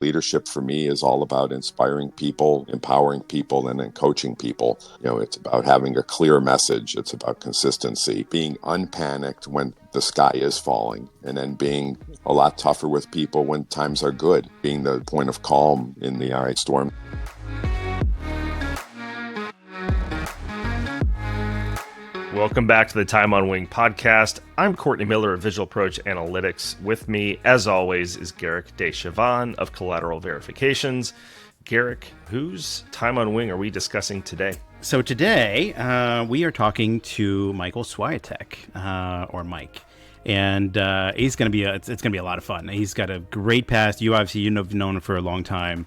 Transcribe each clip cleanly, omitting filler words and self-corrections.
Leadership for me is all about inspiring people, empowering people, and then coaching people. It's about having a clear message. It's about consistency, being unpanicked when the sky is falling, and then being a lot tougher with people when times are good, being the point of calm in the eye storm. Welcome back to the Time on Wing podcast. I'm Courtney Miller of Visual Approach Analytics. With me, as always, is Garrick Deschavan of Collateral Verifications. Garrick, whose Time on Wing are we discussing today? So today, we are talking to Michael Swiatek, or Mike. And it's going to be a lot of fun. He's got a great past. You've known him for a long time.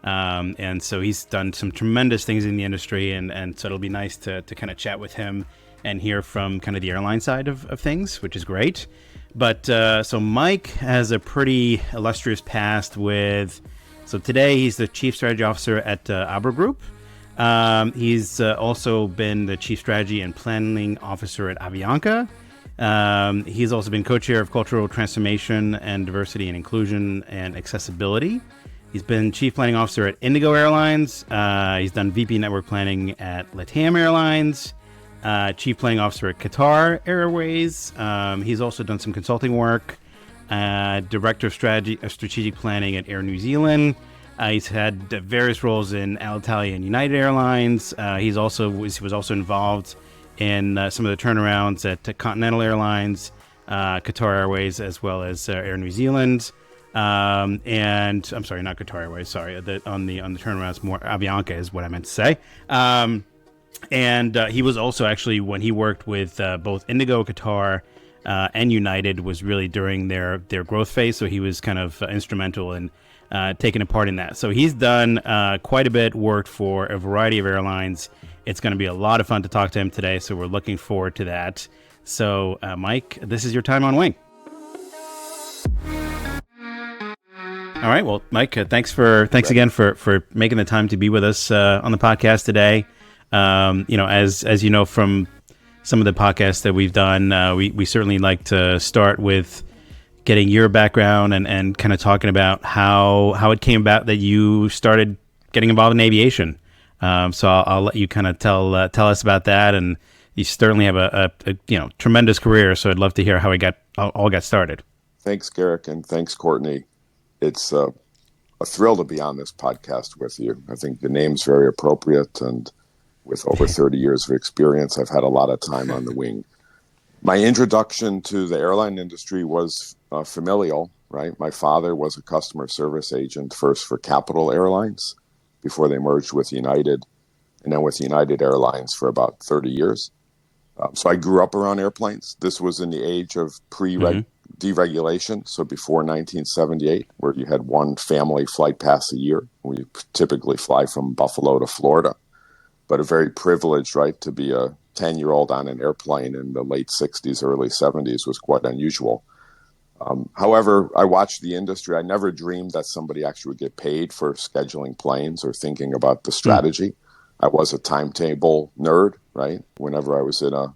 And so he's done some tremendous things in the industry. And so it'll be nice to kind of chat with him and hear from kind of the airline side of things, which is great. But so Mike has a pretty illustrious past so today he's the Chief Strategy Officer at Abra Group. He's also been the Chief Strategy and Planning Officer at Avianca. He's also been co-chair of Cultural Transformation and Diversity and Inclusion and Accessibility. He's been Chief Planning Officer at Indigo Airlines. He's done VP Network Planning at LATAM Airlines. Chief Planning Officer at Qatar Airways. He's also done some consulting work. Director of Strategic Planning at Air New Zealand. He's had various roles in Alitalia and United Airlines. He was also involved in some of the turnarounds at Continental Airlines, Qatar Airways, as well as Air New Zealand. And I'm sorry, not Qatar Airways. Sorry, on the turnarounds, more Avianca is what I meant to say. And he was also actually, when he worked with both Indigo, Qatar, and United, was really during their growth phase. So he was kind of instrumental in taking a part in that. So he's done quite a bit, worked for a variety of airlines. It's going to be a lot of fun to talk to him today. So we're looking forward to that. So Mike, this is your time on wing. All right. Well, Mike, thanks again for making the time to be with us on the podcast today. As you know from some of the podcasts that we've done, we certainly like to start with getting your background and kind of talking about how it came about that you started getting involved in aviation. So I'll let you kind of tell us about that. And you certainly have a tremendous career. So I'd love to hear how it all got started. Thanks, Garrick, and thanks, Courtney. It's a thrill to be on this podcast with you. I think the name's very appropriate, and with over 30 years of experience, I've had a lot of time on the wing. My introduction to the airline industry was familial, right? My father was a customer service agent first for Capital Airlines before they merged with United, and then with United Airlines for about 30 years. So I grew up around airplanes. This was in the age of deregulation, so before 1978, where you had one family flight pass a year. We typically fly from Buffalo to Florida. But a very privileged, right, to be a 10-year-old on an airplane in the late 60s, early 70s was quite unusual. However, I watched the industry. I never dreamed that somebody actually would get paid for scheduling planes or thinking about the strategy. I was a timetable nerd, right? Whenever I was in a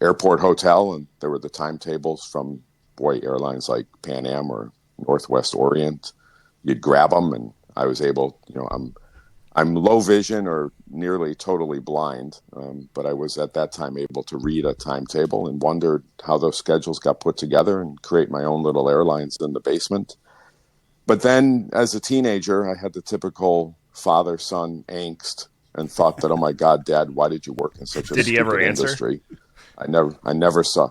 airport hotel and there were the timetables from, airlines like Pan Am or Northwest Orient, you'd grab them, and I was able, I'm low vision or nearly totally blind, but I was at that time able to read a timetable and wondered how those schedules got put together and create my own little airlines in the basement. But then as a teenager, I had the typical father-son angst and thought that, oh my God, Dad, why did you work in such a Did he ever stupid answer? industry? I never saw.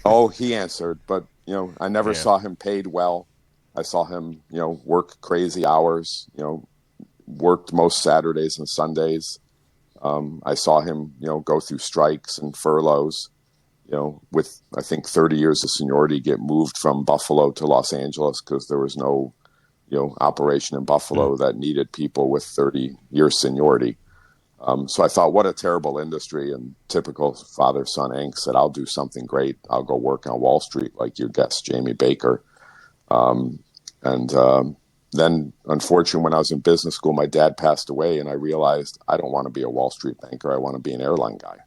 Oh, he answered, but I never saw him paid well. I saw him, work crazy hours, worked most Saturdays and Sundays. I saw him, go through strikes and furloughs, with, I think, 30 years of seniority, get moved from Buffalo to Los Angeles because there was no, operation in Buffalo that needed people with 30 years seniority. So I thought, what a terrible industry, and typical father-son angst that I'll do something great. I'll go work on Wall Street like your guest, Jamie Baker. Then, unfortunately, when I was in business school, my dad passed away, and I realized I don't want to be a Wall Street banker. I want to be an airline guy.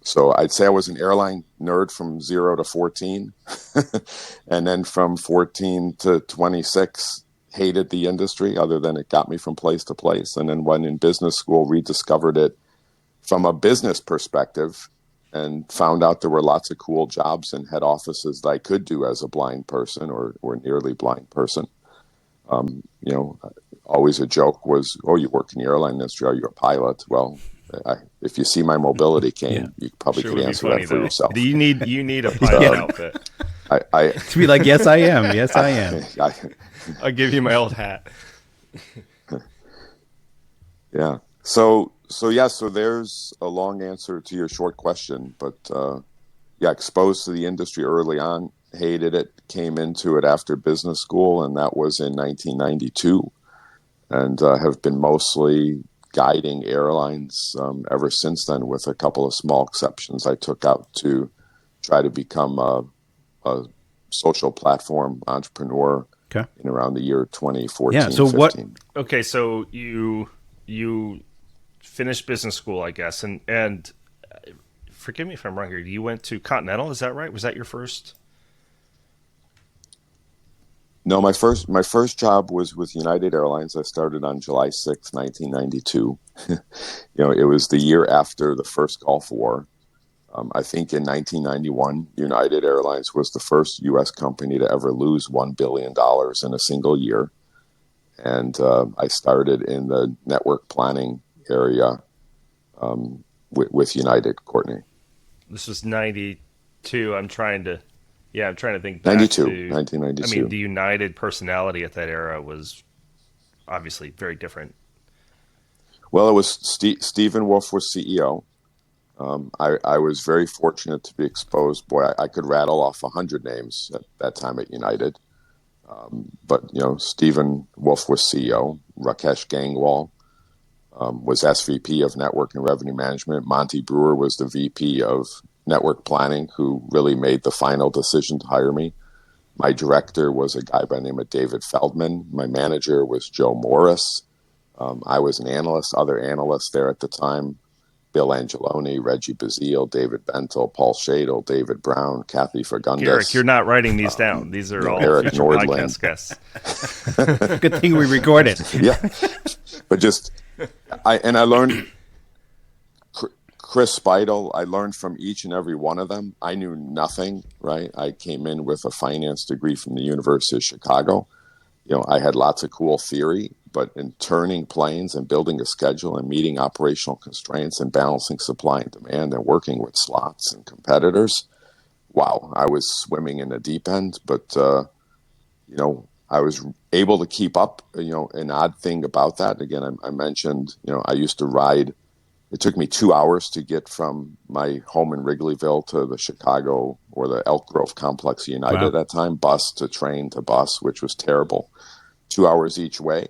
So I'd say I was an airline nerd from 0 to 14. And then from 14 to 26, hated the industry other than it got me from place to place. And then when in business school, rediscovered it from a business perspective and found out there were lots of cool jobs and head offices that I could do as a blind person or nearly blind person. You know, always a joke was, oh, you work in the airline industry, are you a pilot? Well, if you see my mobility cane, you probably Sure could would be answer funny, that for though. yourself. You need a pilot outfit. To be like, yes, I am. Yes, I am. I'll give you my old hat. Yeah. So there's a long answer to your short question, but yeah, exposed to the industry early on, hated it, came into it after business school, and that was in 1992, and have been mostly guiding airlines ever since then, with a couple of small exceptions. I took out to try to become a social platform entrepreneur in around the year 2014, Yeah, so 15. Okay, so you finished business school, I guess, and forgive me if I'm wrong here. You went to Continental, is that right? Was that your first? No, my first job was with United Airlines. I started on July 6th, 1992. You know, it was the year after the first Gulf War. I think in 1991, United Airlines was the first U.S. company to ever lose $1 billion in a single year. And I started in the network planning area with United, Courtney. This was 92. I'm trying to think back 92, to 1992. I mean, the United personality at that era was obviously very different. Well, it was Stephen Wolf was CEO. I was very fortunate to be exposed. Boy, I could rattle off 100 names at that time at United. But, you know, Stephen Wolf was CEO. Rakesh Gangwal was SVP of Network and Revenue Management. Monty Brewer was the VP of Network Planning, who really made the final decision to hire me. My director was a guy by the name of David Feldman. My manager was Joe Morris. I was an analyst, other analysts there at the time. Bill Angeloni, Reggie Bazile, David Bentel, Paul Shadle, David Brown, Kathy Fagundes. Garrick, you're not writing these down. These are all Eric future Nordland. podcast guests. Good thing we recorded. Yeah, but I learned Chris Speidel. I learned from each and every one of them. I knew nothing, right? I came in with a finance degree from the University of Chicago. You know, I had lots of cool theory, but in turning planes and building a schedule and meeting operational constraints and balancing supply and demand and working with slots and competitors, wow, I was swimming in the deep end. But, you know, I was able to keep up. You know, an odd thing about that, again, I mentioned, you know, I used to ride. It took me 2 hours to get from my home in Wrigleyville to the Chicago or the Elk Grove complex of United at that time, bus to train to bus, which was terrible. 2 hours each way.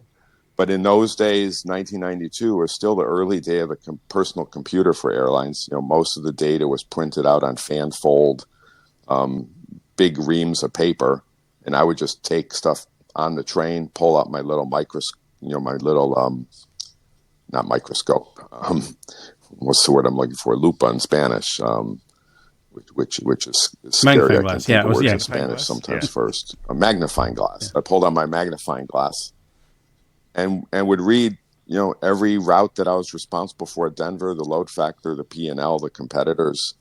But in those days, 1992 was still the early day of the personal computer for airlines. You know, most of the data was printed out on fan fold, big reams of paper, and I would just take stuff on the train, pull out my little not microscope. What's the word I'm looking for? Lupa in Spanish, which is scary. Magnifying I can glass. think of words in Magnifying Spanish glass. sometimes first. A magnifying glass. I pulled out my magnifying glass and would read, you know, every route that I was responsible for at Denver, the load factor, the P&L, the competitors.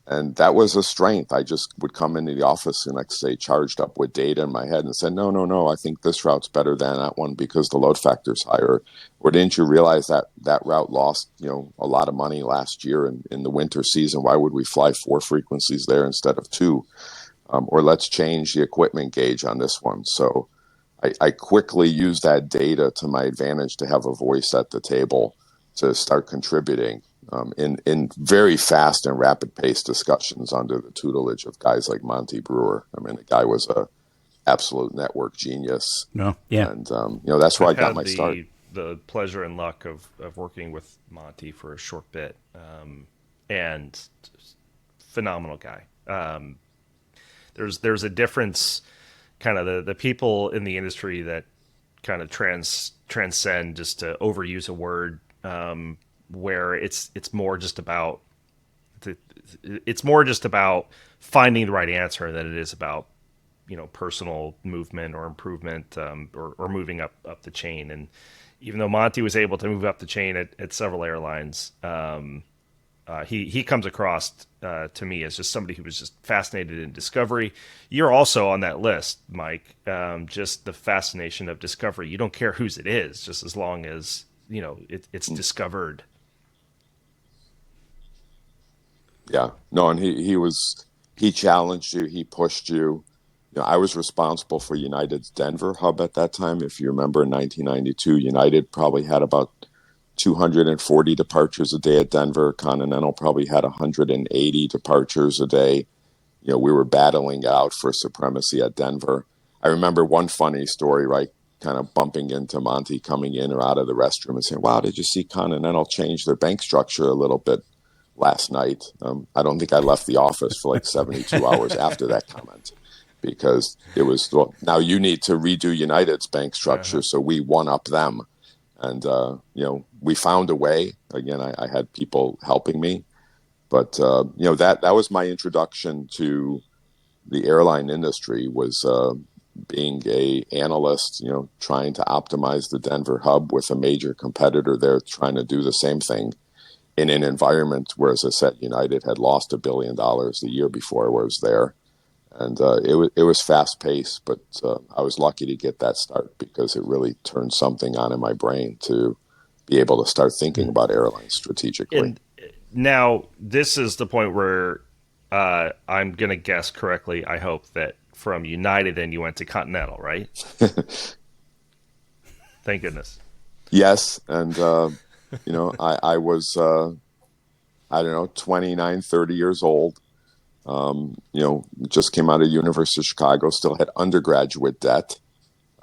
And that was a strength. I just would come into the office the next day charged up with data in my head and said, no, I think this route's better than that one because the load factor's higher. Or didn't you realize that that route lost, you know, a lot of money last year in the winter season? Why would we fly 4 frequencies there instead of 2? Or let's change the equipment gauge on this one. So I quickly used that data to my advantage to have a voice at the table to start contributing in very fast and rapid paced discussions under the tutelage of guys like Monty Brewer. I mean, the guy was a absolute network genius. No, yeah. And, you know, that's where I got my the, start. The pleasure and luck of working with Monty for a short bit, and phenomenal guy. There's a difference, kind of the people in the industry that kind of transcend, just to overuse a word, where it's more just about it's more just about finding the right answer than it is about personal movement or improvement, or moving up the chain. And even though Monty was able to move up the chain at several airlines, he comes across to me as just somebody who was just fascinated in discovery. You're also on that list, Mike. Just the fascination of discovery. You don't care whose it is, just as long as it's discovered. Yeah, no, and he challenged you, he pushed you. I was responsible for United's Denver hub at that time. If you remember, in 1992, United probably had about 240 departures a day at Denver. Continental probably had 180 departures a day. We were battling out for supremacy at Denver. I remember one funny story, right? Kind of bumping into Monty coming in or out of the restroom and saying, "Wow, did you see Continental change their bank structure a little bit last night?" I don't think I left the office for like 72 hours after that comment, because it was, well, now you need to redo United's bank structure. So we one up them. And, we found a way. Again, I had people helping me. But, that was my introduction to the airline industry, was being a analyst, trying to optimize the Denver hub with a major competitor there, trying to do the same thing in an environment where, as I said, United had lost $1 billion the year before I was there. And it was fast paced, but I was lucky to get that start, because it really turned something on in my brain to be able to start thinking about airlines strategically. And now this is the point where I'm going to guess correctly. I hope that from United, then you went to Continental, right? Thank goodness. Yes, and I was 29, 30 years old. Just came out of University of Chicago, still had undergraduate debt.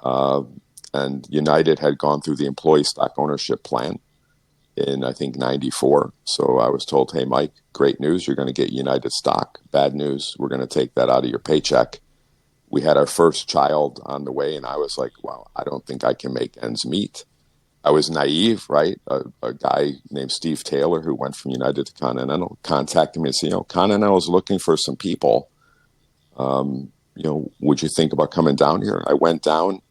And United had gone through the employee stock ownership plan in, I think, 94. So I was told, "Hey, Mike, great news. You're going to get United stock. Bad news, we're going to take that out of your paycheck." We had our first child on the way, and I was like, "Wow, I don't think I can make ends meet." I was naive, right? A guy named Steve Taylor, who went from United to Continental, contacted me and said, "Continental is looking for some people. Would you think about coming down here?" I went down.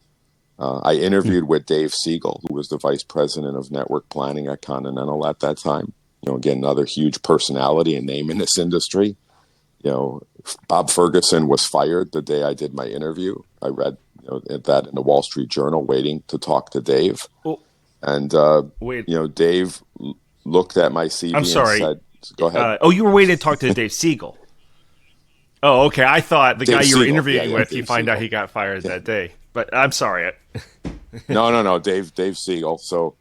I interviewed with Dave Siegel, who was the vice president of network planning at Continental at that time. Again, another huge personality and name in this industry. Bob Ferguson was fired the day I did my interview. I read that in the Wall Street Journal, waiting to talk to Dave. Well, and wait. Dave looked at my CV I'm sorry. and said, "Go ahead." You were waiting to talk to Dave Siegel. Oh, okay. I thought the Dave guy you were Siegel. interviewing with, Dave you find out Siegel. he got fired that day. But I'm sorry. No. Dave Siegel. So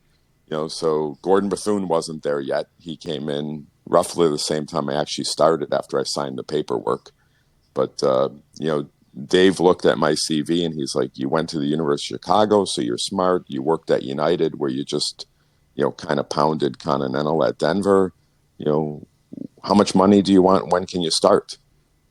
Gordon Bethune wasn't there yet. He came in roughly the same time I actually started, after I signed the paperwork. But, Dave looked at my CV and he's like, "You went to the University of Chicago, so you're smart. You worked at United, where you just, kind of pounded Continental at Denver. How much money do you want? When can you start?"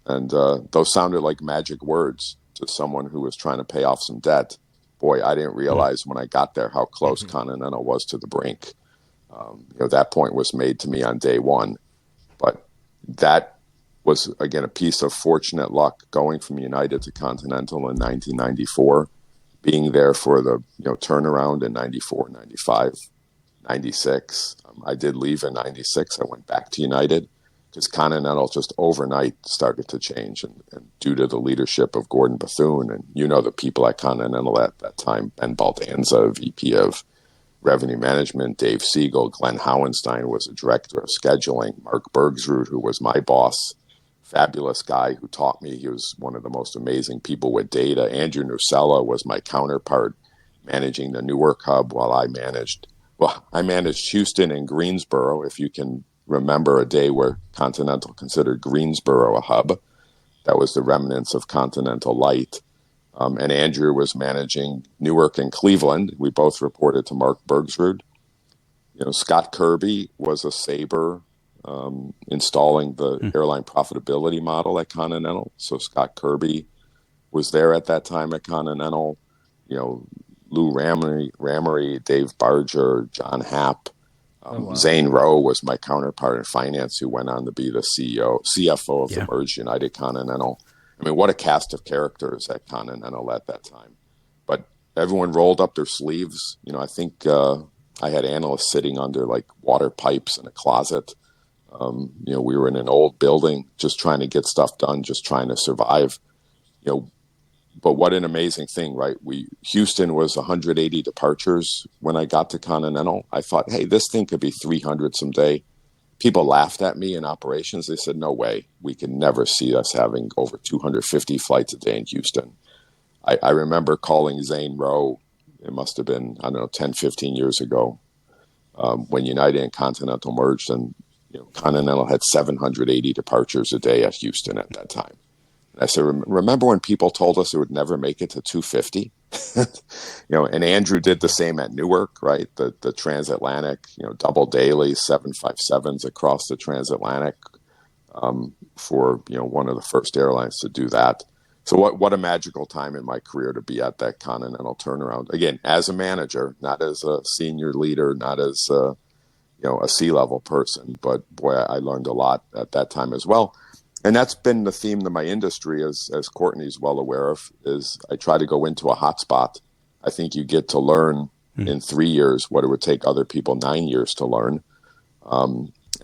And those sounded like magic words to someone who was trying to pay off some debt. Boy, I didn't realize when I got there how close Continental was to the brink. That point was made to me on day one. But that was, again, a piece of fortunate luck, going from United to Continental in 1994, being there for the turnaround in 94, 95, 96. I did leave in 96. I went back to United, because Continental just overnight started to change, and due to the leadership of Gordon Bethune and the people at Continental at that time, Ben Baldanza, VP of Revenue Management, Dave Siegel, Glenn Howenstein was a director of scheduling, Mark Bergsrud, who was my boss, fabulous guy who taught me. He was one of the most amazing people with data. Andrew Nusella was my counterpart, managing the Newark hub, while I managed Houston and Greensboro, if you can remember a day where Continental considered Greensboro a hub. That was the remnants of Continental Light. And Andrew was managing Newark and Cleveland. We both reported to Mark Bergsrud. Scott Kirby was a Sabre, installing the airline profitability model at Continental. So Scott Kirby was there at that time at Continental. Lou Ramery, Dave Barger, John Happ, Oh, wow. Zane Rowe was my counterpart in finance, who went on to be the CFO of the Yeah. merged United Continental. I mean, what a cast of characters at Continental at that time. But everyone rolled up their sleeves. I think I had analysts sitting under like water pipes in a closet. We were in an old building, just trying to get stuff done, just trying to survive. You know, but what an amazing thing, right? Houston was 180 departures when I got to Continental. I thought, hey, this thing could be 300 someday. People laughed at me in operations. They said, no way, we can never see us having over 250 flights a day in Houston. I remember calling Zane Rowe. It must have been, I don't know, 10, 15 years ago, when United and Continental merged, and Continental had 780 departures a day at Houston at that time. And I said, remember when people told us it would never make it to 250? And Andrew did the same at Newark, right? The transatlantic, double daily 757s across the transatlantic, for one of the first airlines to do that. So what a magical time in my career to be at that Continental turnaround. Again, as a manager, not as a senior leader, not as a C-level person, but boy, I learned a lot at that time as well. And that's been the theme of my industry, as Courtney's well aware of, is I try to go into a hotspot. I think you get to learn in 3 years what it would take other people 9 years to learn.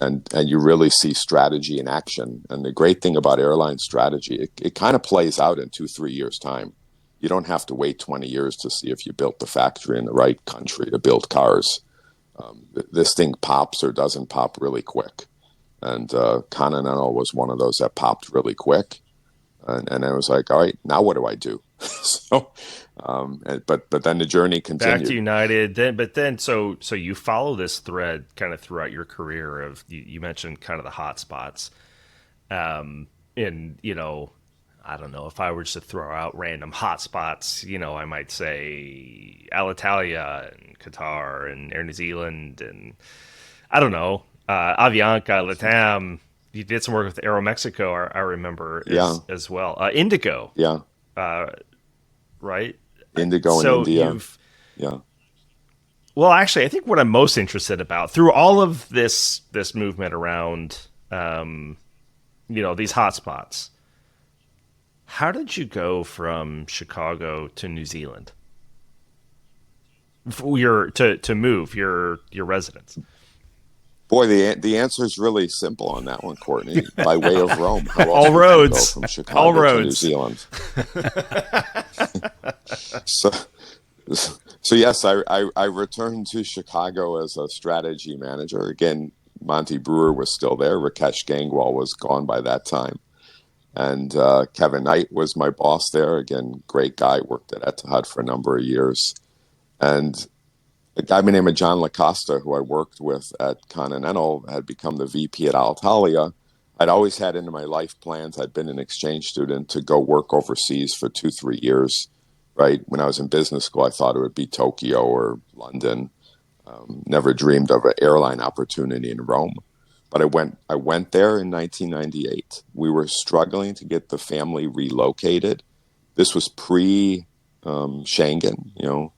And you really see strategy in action. And the great thing about airline strategy, it kind of plays out in 2-3 years' time. You don't have to wait 20 years to see if you built the factory in the right country to build cars. This thing pops or doesn't pop really quick. And Continental was one of those that popped really quick. And I was like, all right, now what do I do? But then the journey continued. Back to United, so you follow this thread kind of throughout your career of you mentioned kind of the hot spots, and I don't know if I were just to throw out random hot spots, I might say Alitalia and Qatar and Air New Zealand and I don't know, Avianca, LATAM. You did some work with Aero Mexico, I remember, as well. Indigo, Yeah, right? Indigo in So India. Yeah. Well, actually, I think what I'm most interested about through all of this movement around, these hotspots, how did you go from Chicago to New Zealand? To move your residence. Boy, the answer is really simple on that one, Courtney. By way of Rome. How else All would roads. you go from Chicago All to New roads. Zealand? So yes, I returned to Chicago as a strategy manager. Again, Monty Brewer was still there. Rakesh Gangwal was gone by that time. And Kevin Knight was my boss there. Again, great guy, worked at Etihad for a number of years. And a guy by the name of John LaCosta, who I worked with at Continental, had become the VP at Alitalia. I'd always had into my life plans. I'd been an exchange student to go work overseas for 2-3 years. Right when I was in business school, I thought it would be Tokyo or London. Never dreamed of an airline opportunity in Rome. But I went there in 1998. We were struggling to get the family relocated. This was pre Schengen,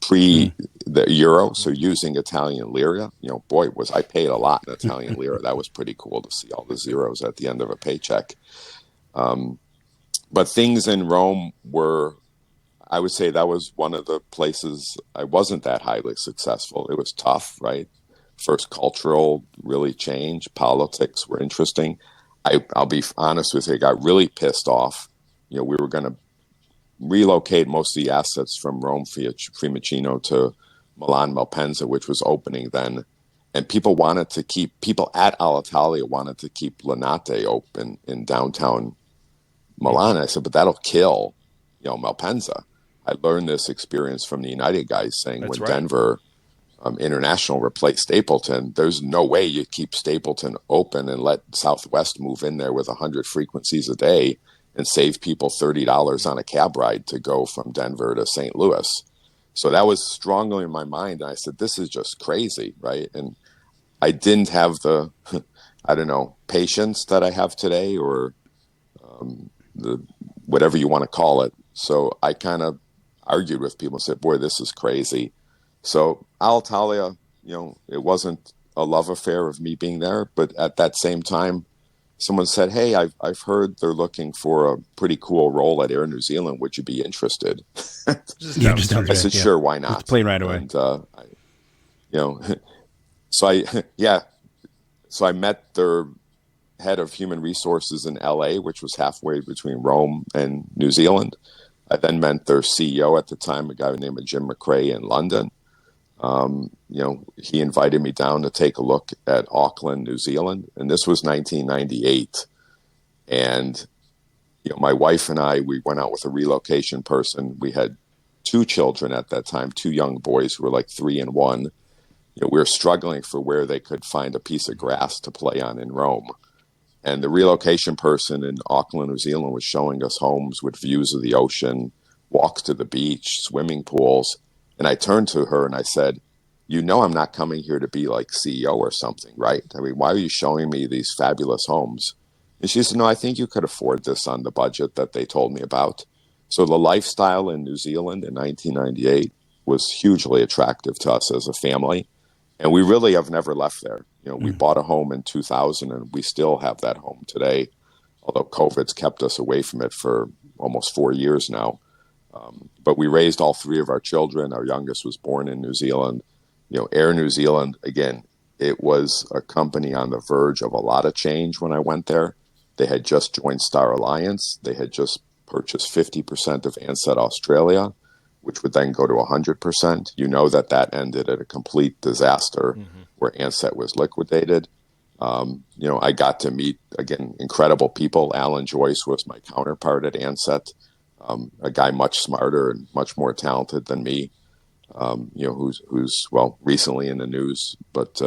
pre the euro, so using Italian lira. Boy, was I paid a lot in Italian lira. That was pretty cool to see all the zeros at the end of a paycheck. But things in Rome were, I would say that was one of the places I wasn't that highly successful. It was tough, right? First, cultural really changed. Politics were interesting. I'll be honest with you, I got really pissed off. We were going to relocate most of the assets from Rome Fiumicino to Milan Malpensa, which was opening then. And people at Alitalia wanted to keep Linate open in downtown Milan. I said, but that'll kill, Malpensa. I learned this experience from the United guys saying That's when right. Denver International replaced Stapleton, there's no way you keep Stapleton open and let Southwest move in there with 100 frequencies a day and save people $30 on a cab ride to go from Denver to St. Louis. So that was strongly in my mind. And I said, this is just crazy, right? And I didn't have the, patience that I have today, or the whatever you want to call it. So I kind of argued with people and said, boy, this is crazy. So Alitalia it wasn't a love affair of me being there, but at that same time, someone said, "Hey, I've heard they're looking for a pretty cool role at Air New Zealand. Would you be interested?" Just Yeah, down the just down street. I the said, street. Yeah, "Sure, why just not?" plane right away. And you know, so I yeah, so I met their head of human resources in LA, which was halfway between Rome and New Zealand. I then met their CEO at the time, a guy named Jim McRae in London. He invited me down to take a look at Auckland, New Zealand, and this was 1998. And my wife and we went out with a relocation person. We had two children at that time, two young boys who were like 3 and 1. We were struggling for where they could find a piece of grass to play on in Rome. And the relocation person in Auckland, New Zealand was showing us homes with views of the ocean, walks to the beach, swimming pools. And I turned to her and I said, I'm not coming here to be like CEO or something, right? I mean, why are you showing me these fabulous homes? And she said, no, I think you could afford this on the budget that they told me about. So the lifestyle in New Zealand in 1998 was hugely attractive to us as a family. And we really have never left there. We bought a home in 2000 and we still have that home today, although COVID's kept us away from it for almost 4 years now. But we raised all 3 of our children. Our youngest was born in New Zealand. Air New Zealand, again, it was a company on the verge of a lot of change when I went there. They had just joined Star Alliance. They had just purchased 50% of Ansett Australia, which would then go to 100%. That ended at a complete disaster where Ansett was liquidated. I got to meet, again, incredible people. Alan Joyce was my counterpart at Ansett, a guy much smarter and much more talented than me, who's recently in the news. But,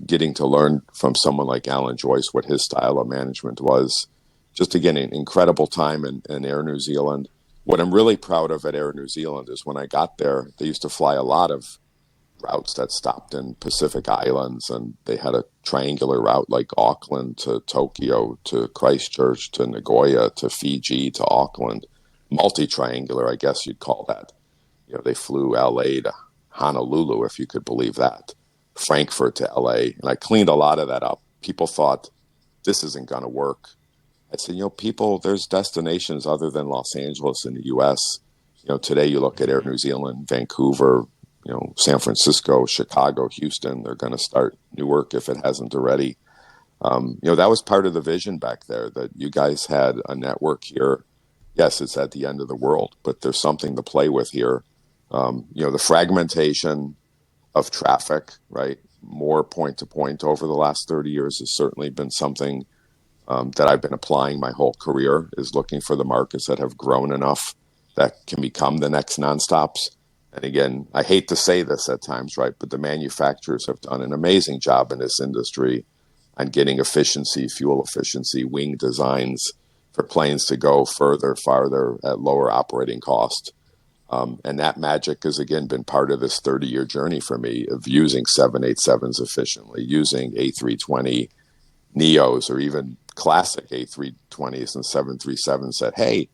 getting to learn from someone like Alan Joyce what his style of management was, just again, an incredible time in Air New Zealand. What I'm really proud of at Air New Zealand is when I got there, they used to fly a lot of routes that stopped in Pacific Islands, and they had a triangular route like Auckland to Tokyo to Christchurch to Nagoya to Fiji to Auckland, multi-triangular, I guess you'd call that. They flew LA to Honolulu, if you could believe that, Frankfurt to LA, and I cleaned a lot of that up. People thought this isn't going to work. I said, people, there's destinations other than Los Angeles in the U.S. Today you look at Air New Zealand, Vancouver, San Francisco, Chicago, Houston. They're going to start Newark if it hasn't already. That was part of the vision back there, that you guys had a network here. Yes, it's at the end of the world, but there's something to play with here. The fragmentation of traffic, right? More point to point over the last 30 years has certainly been something that I've been applying my whole career, is looking for the markets that have grown enough that can become the next nonstops. And again, I hate to say this at times, right? But the manufacturers have done an amazing job in this industry on getting efficiency, fuel efficiency, wing designs for planes to go further, farther at lower operating cost. And that magic has, again, been part of this 30-year journey for me of using 787s efficiently, using A320 Neos or even classic A320s and 737s that, hey,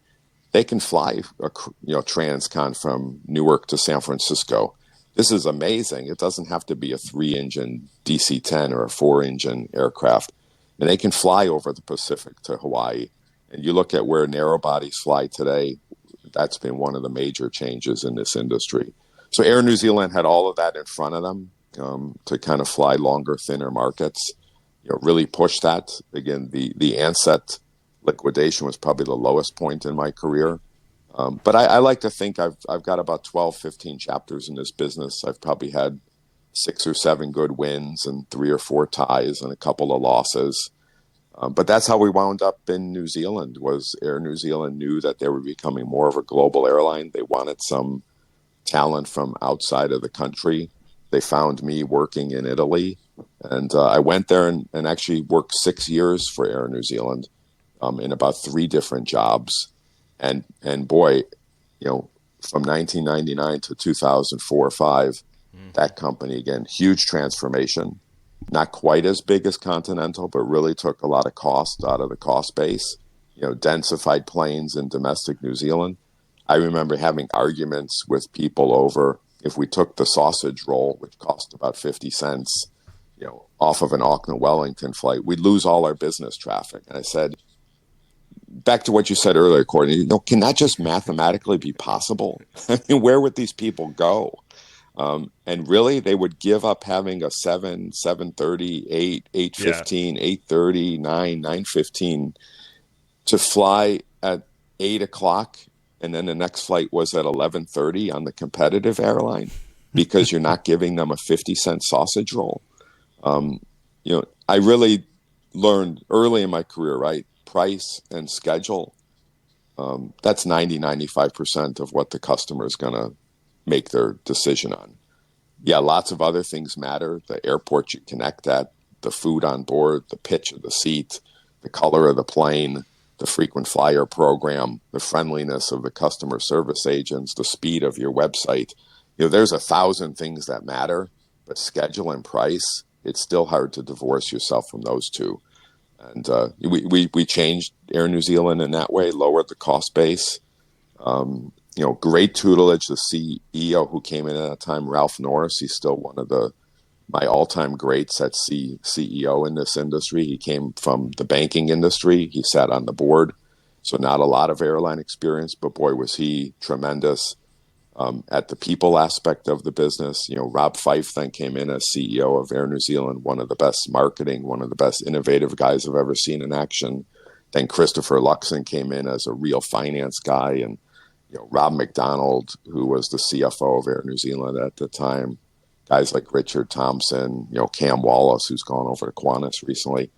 they can fly transcon from Newark to San Francisco. This is amazing. It doesn't have to be a 3-engine DC-10 or a 4-engine aircraft. And they can fly over the Pacific to Hawaii. And you look at where narrow bodies fly today, that's been one of the major changes in this industry. So Air New Zealand had all of that in front of them to kind of fly longer, thinner markets, really push that. Again, the Ansett liquidation was probably the lowest point in my career. But I like to think I've got about 12, 15 chapters in this business. I've probably had 6 or 7 good wins and 3 or 4 ties and a couple of losses. But that's how we wound up in New Zealand. Was Air New Zealand knew that they were becoming more of a global airline. They wanted some talent from outside of the country. They found me working in Italy. And I went there and actually worked 6 years for Air New Zealand in about 3 different jobs. And boy, from 1999 to 2004 or 5, that company, again, huge transformation. Not quite as big as Continental, but really took a lot of cost out of the cost base, densified planes in domestic New Zealand. I remember having arguments with people over if we took the sausage roll, which cost about 50 cents, off of an Auckland-Wellington flight, we'd lose all our business traffic. And I said, back to what you said earlier, Courtney, can that just mathematically be possible? I mean, where would these people go? And really, they would give up having a 7, 7:30, 8, 8:15, 8:30, 9, 9:15 to fly at 8 o'clock, and then the next flight was at 11:30 on the competitive airline because you're not giving them a 50-cent sausage roll. I really learned early in my career, right? Price and schedule. That's 95% of what the customer is going to make their decision on. Yeah, lots of other things matter. The airport you connect at, the food on board, the pitch of the seat, the color of the plane, the frequent flyer program, the friendliness of the customer service agents, the speed of your website. There's 1,000 things that matter, but schedule and price, it's still hard to divorce yourself from those two. And we changed Air New Zealand in that way, lowered the cost base. Great tutelage. The CEO who came in at that time, Ralph Norris, he's still one of my all-time greats at CEO in this industry. He came from the banking industry. He sat on the board, so not a lot of airline experience, but boy, was he tremendous at the people aspect of the business. Rob Fife then came in as CEO of Air New Zealand, one of the best marketing, one of the best innovative guys I've ever seen in action. Then Christopher Luxon came in as a real finance guy, and Rob McDonald, who was the CFO of Air New Zealand at the time, guys like Richard Thompson, Cam Wallace, who's gone over to Qantas recently.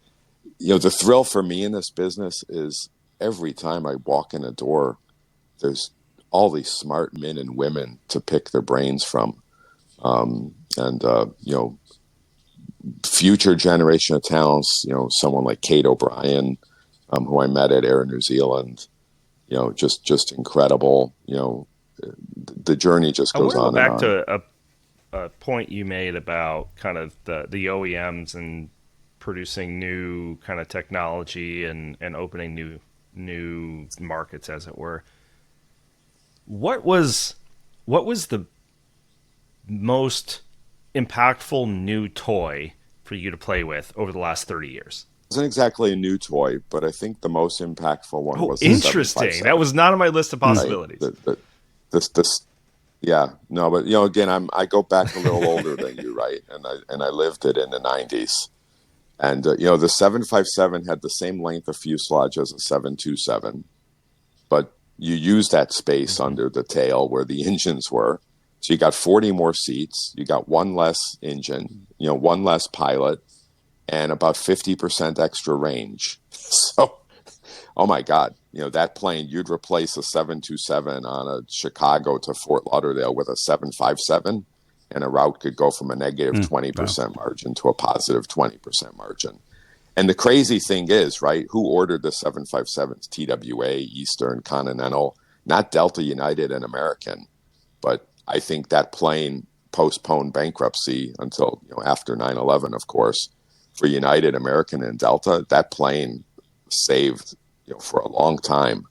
The thrill for me in this business is every time I walk in a door, there's all these smart men and women to pick their brains from. Future generation of talents, someone like Kate O'Brien, who I met at Air New Zealand, just incredible. The journey just goes on and on. Back to a point you made about kind of the OEMs and producing new kind of technology and opening new markets, as it were. What was the most impactful new toy for you to play with over the last 30 years? It wasn't exactly a new toy, but I think the most impactful one was the interesting. That was not on my list of possibilities. Right. Yeah, no, but again, I go back a little older than you, right? And I lived it in the 90s. And the 757 had the same length of fuselage as a 727, but you use that space under the tail where the engines were. So you got 40 more seats, you got one less engine, one less pilot, and about 50% extra range. So, oh my God, that plane, you'd replace a 727 on a Chicago to Fort Lauderdale with a 757, and a route could go from a negative 20% margin to a positive 20% margin. And the crazy thing is, right, who ordered the 757s? TWA, Eastern, Continental, not Delta, United, and American. But I think that plane postponed bankruptcy until after 9/11, of course. For United, American, and Delta, that plane saved for a long time.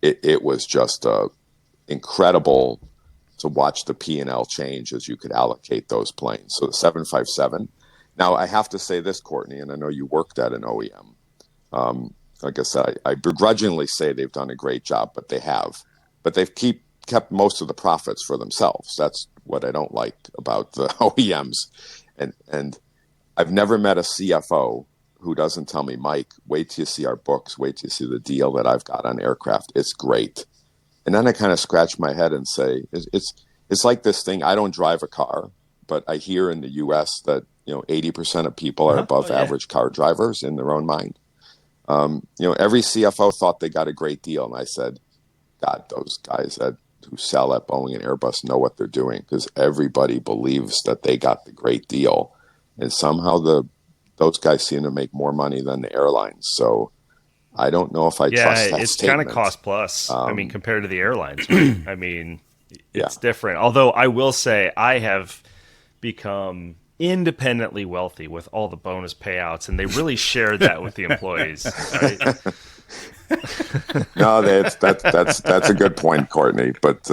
It was just incredible to watch the P&L change as you could allocate those planes. So the 757. Now, I have to say this, Courtney, and I know you worked at an OEM. Like I said, I begrudgingly say they've done a great job, but they have. But they've kept most of the profits for themselves. That's what I don't like about the OEMs. And I've never met a CFO who doesn't tell me, Mike, wait till you see our books, wait till you see the deal that I've got on aircraft. It's great. And then I kind of scratch my head and say, it's like this thing. I don't drive a car, but I hear in the U.S. that 80% of people are above average car drivers in their own mind. Every CFO thought they got a great deal. And I said, God, those guys who sell at Boeing and Airbus know what they're doing, because everybody believes that they got the great deal. And somehow those guys seem to make more money than the airlines. So I don't know if I trust that it's statement. kind of cost plus. Compared to the airlines, right? It's different. Although I will say I have become independently wealthy with all the bonus payouts, and they really shared that with the employees. Right? No, that's a good point, Courtney. But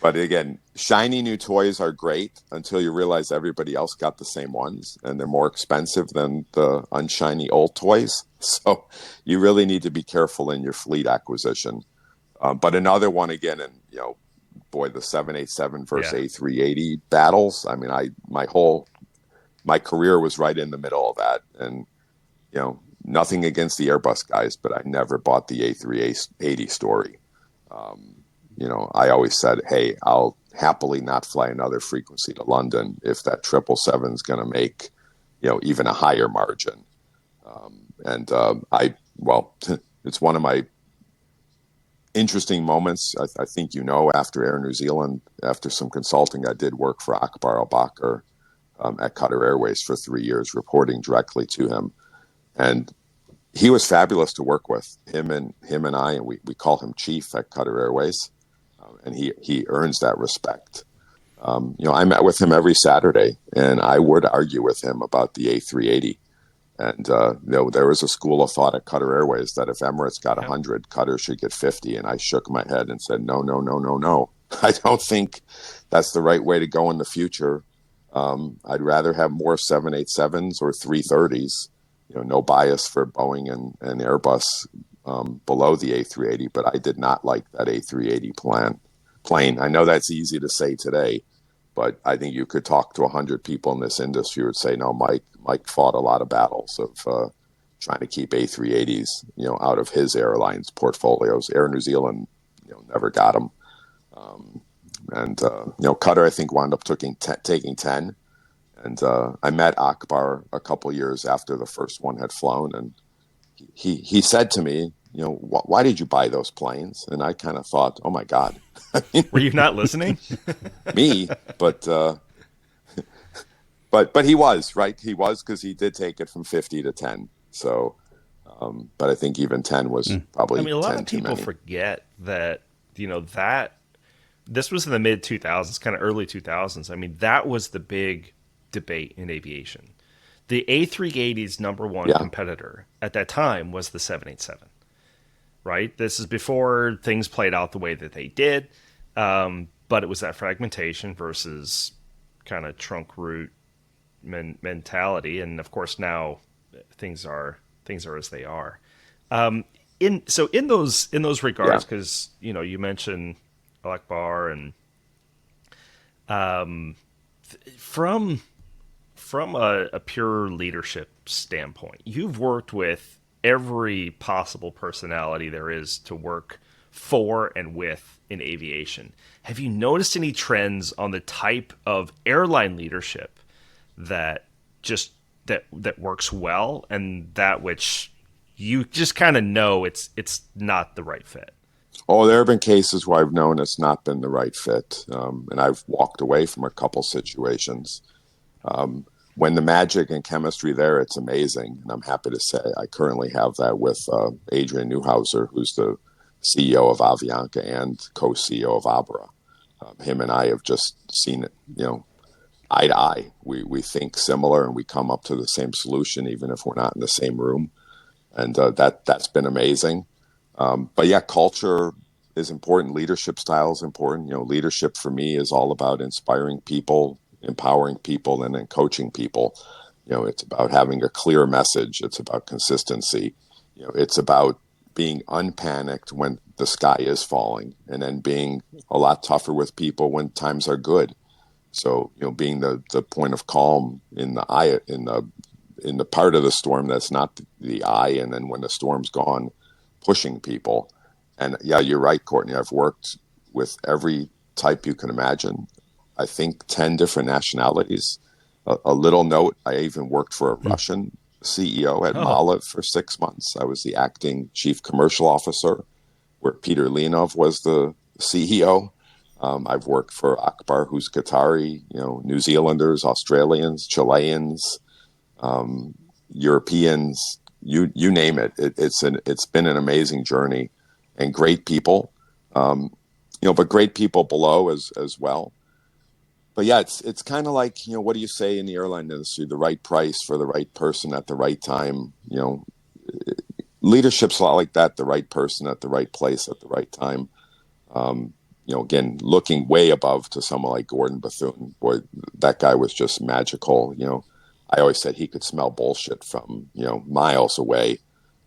But again, shiny new toys are great until you realize everybody else got the same ones, and they're more expensive than the unshiny old toys. So you really need to be careful in your fleet acquisition. But another one again, and boy, the 787 versus A380 battles. I mean, my career was right in the middle of that, and nothing against the Airbus guys, but I never bought the A380 story. I always said, hey, I'll happily not fly another frequency to London if that 777 is going to make, even a higher margin. It's one of my interesting moments. I think, after Air New Zealand, after some consulting, I did work for Akbar al-Bakr at Qatar Airways for 3 years, reporting directly to him. And he was fabulous to work with, him and I, and we call him Chief at Qatar Airways. And he earns that respect. I met with him every Saturday, and I would argue with him about the A380. And there was a school of thought at Qatar Airways that if Emirates got 100, Qatar should get 50. And I shook my head and said, no. I don't think that's the right way to go in the future. I'd rather have more 787s or 330s. No bias for Boeing and Airbus below the A380, but I did not like that A380 plane. I know that's easy to say today, but I think you could talk to 100 people in this industry who would say, no, Mike fought a lot of battles of trying to keep A380s, out of his airlines portfolios. Air New Zealand, never got them. Qatar, I think, wound up taking 10. And I met Akbar a couple years after the first one had flown, and he said to me, why did you buy those planes? And I kind of thought, oh my God. Were you not listening? Me, but he was, right? He was, because he did take it from 50 to 10. So, but I think even 10 was probably. I mean, a lot 10 of people forget that that this was in the mid 2000s, kind of early 2000s. I mean, that was the big debate in aviation. The A380's number one competitor at that time was the 787. Right? This is before things played out the way that they did. But it was that fragmentation versus kind of trunk route mentality. And of course now things are as they are. In those regards, because you mentioned Akbar and from a pure leadership standpoint, you've worked with every possible personality there is to work for and with in aviation. Have you noticed any trends on the type of airline leadership that works well, and that which you just kind of know it's not the right fit? Oh, there have been cases where I've known it's not been the right fit, and I've walked away from a couple situations. When the magic and chemistry there, it's amazing. And I'm happy to say I currently have that with Adrian Neuhauser, who's the CEO of Avianca and co-CEO of Abra. Him and I have just seen it, eye to eye. We think similar, and we come up to the same solution, even if we're not in the same room. And that's been amazing. But yeah, culture is important. Leadership style is important. Leadership for me is all about inspiring people, empowering people, and then coaching people. It's about having a clear message. It's about consistency. It's about being unpanicked when the sky is falling, and then being a lot tougher with people when times are good. So, being the point of calm in the eye, in the part of the storm that's not the eye, and then when the storm's gone, pushing people. And yeah, you're right, Courtney. I've worked with every type you can imagine. I think 10 different nationalities. A little note, I even worked for a Russian CEO at Malev for 6 months. I was the acting chief commercial officer, where Peter Leonov was the CEO. I've worked for Akbar, who's Qatari, New Zealanders, Australians, Chileans, Europeans, you name it. It's been an amazing journey, and great people, but great people below as well. But yeah, it's kind of like, what do you say in the airline industry? The right price for the right person at the right time. Leadership's a lot like that. The right person at the right place at the right time. again, looking way above to someone like Gordon Bethune, boy, that guy was just magical. I always said he could smell bullshit from, miles away.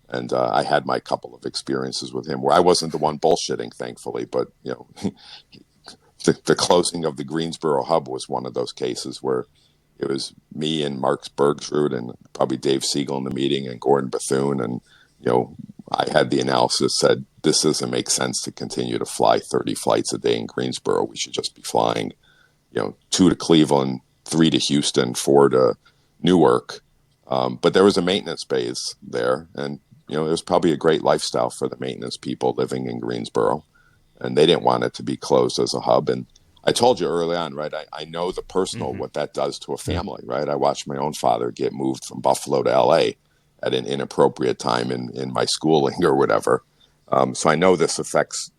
And I had my couple of experiences with him where I wasn't the one bullshitting, thankfully, but, the closing of the Greensboro hub was one of those cases where it was me and Mark Bergsrud and probably Dave Siegel in the meeting and Gordon Bethune. And, I had the analysis said, this doesn't make sense to continue to fly 30 flights a day in Greensboro. We should just be flying, 2 to Cleveland, 3 to Houston, 4 to Newark. But there was a maintenance base there. And, it was probably a great lifestyle for the maintenance people living in Greensboro. And they didn't want it to be closed as a hub. And I told you early on, right, I know the personal, what that does to a family, right? I watched my own father get moved from Buffalo to LA at an inappropriate time in my schooling or whatever. So I know this affects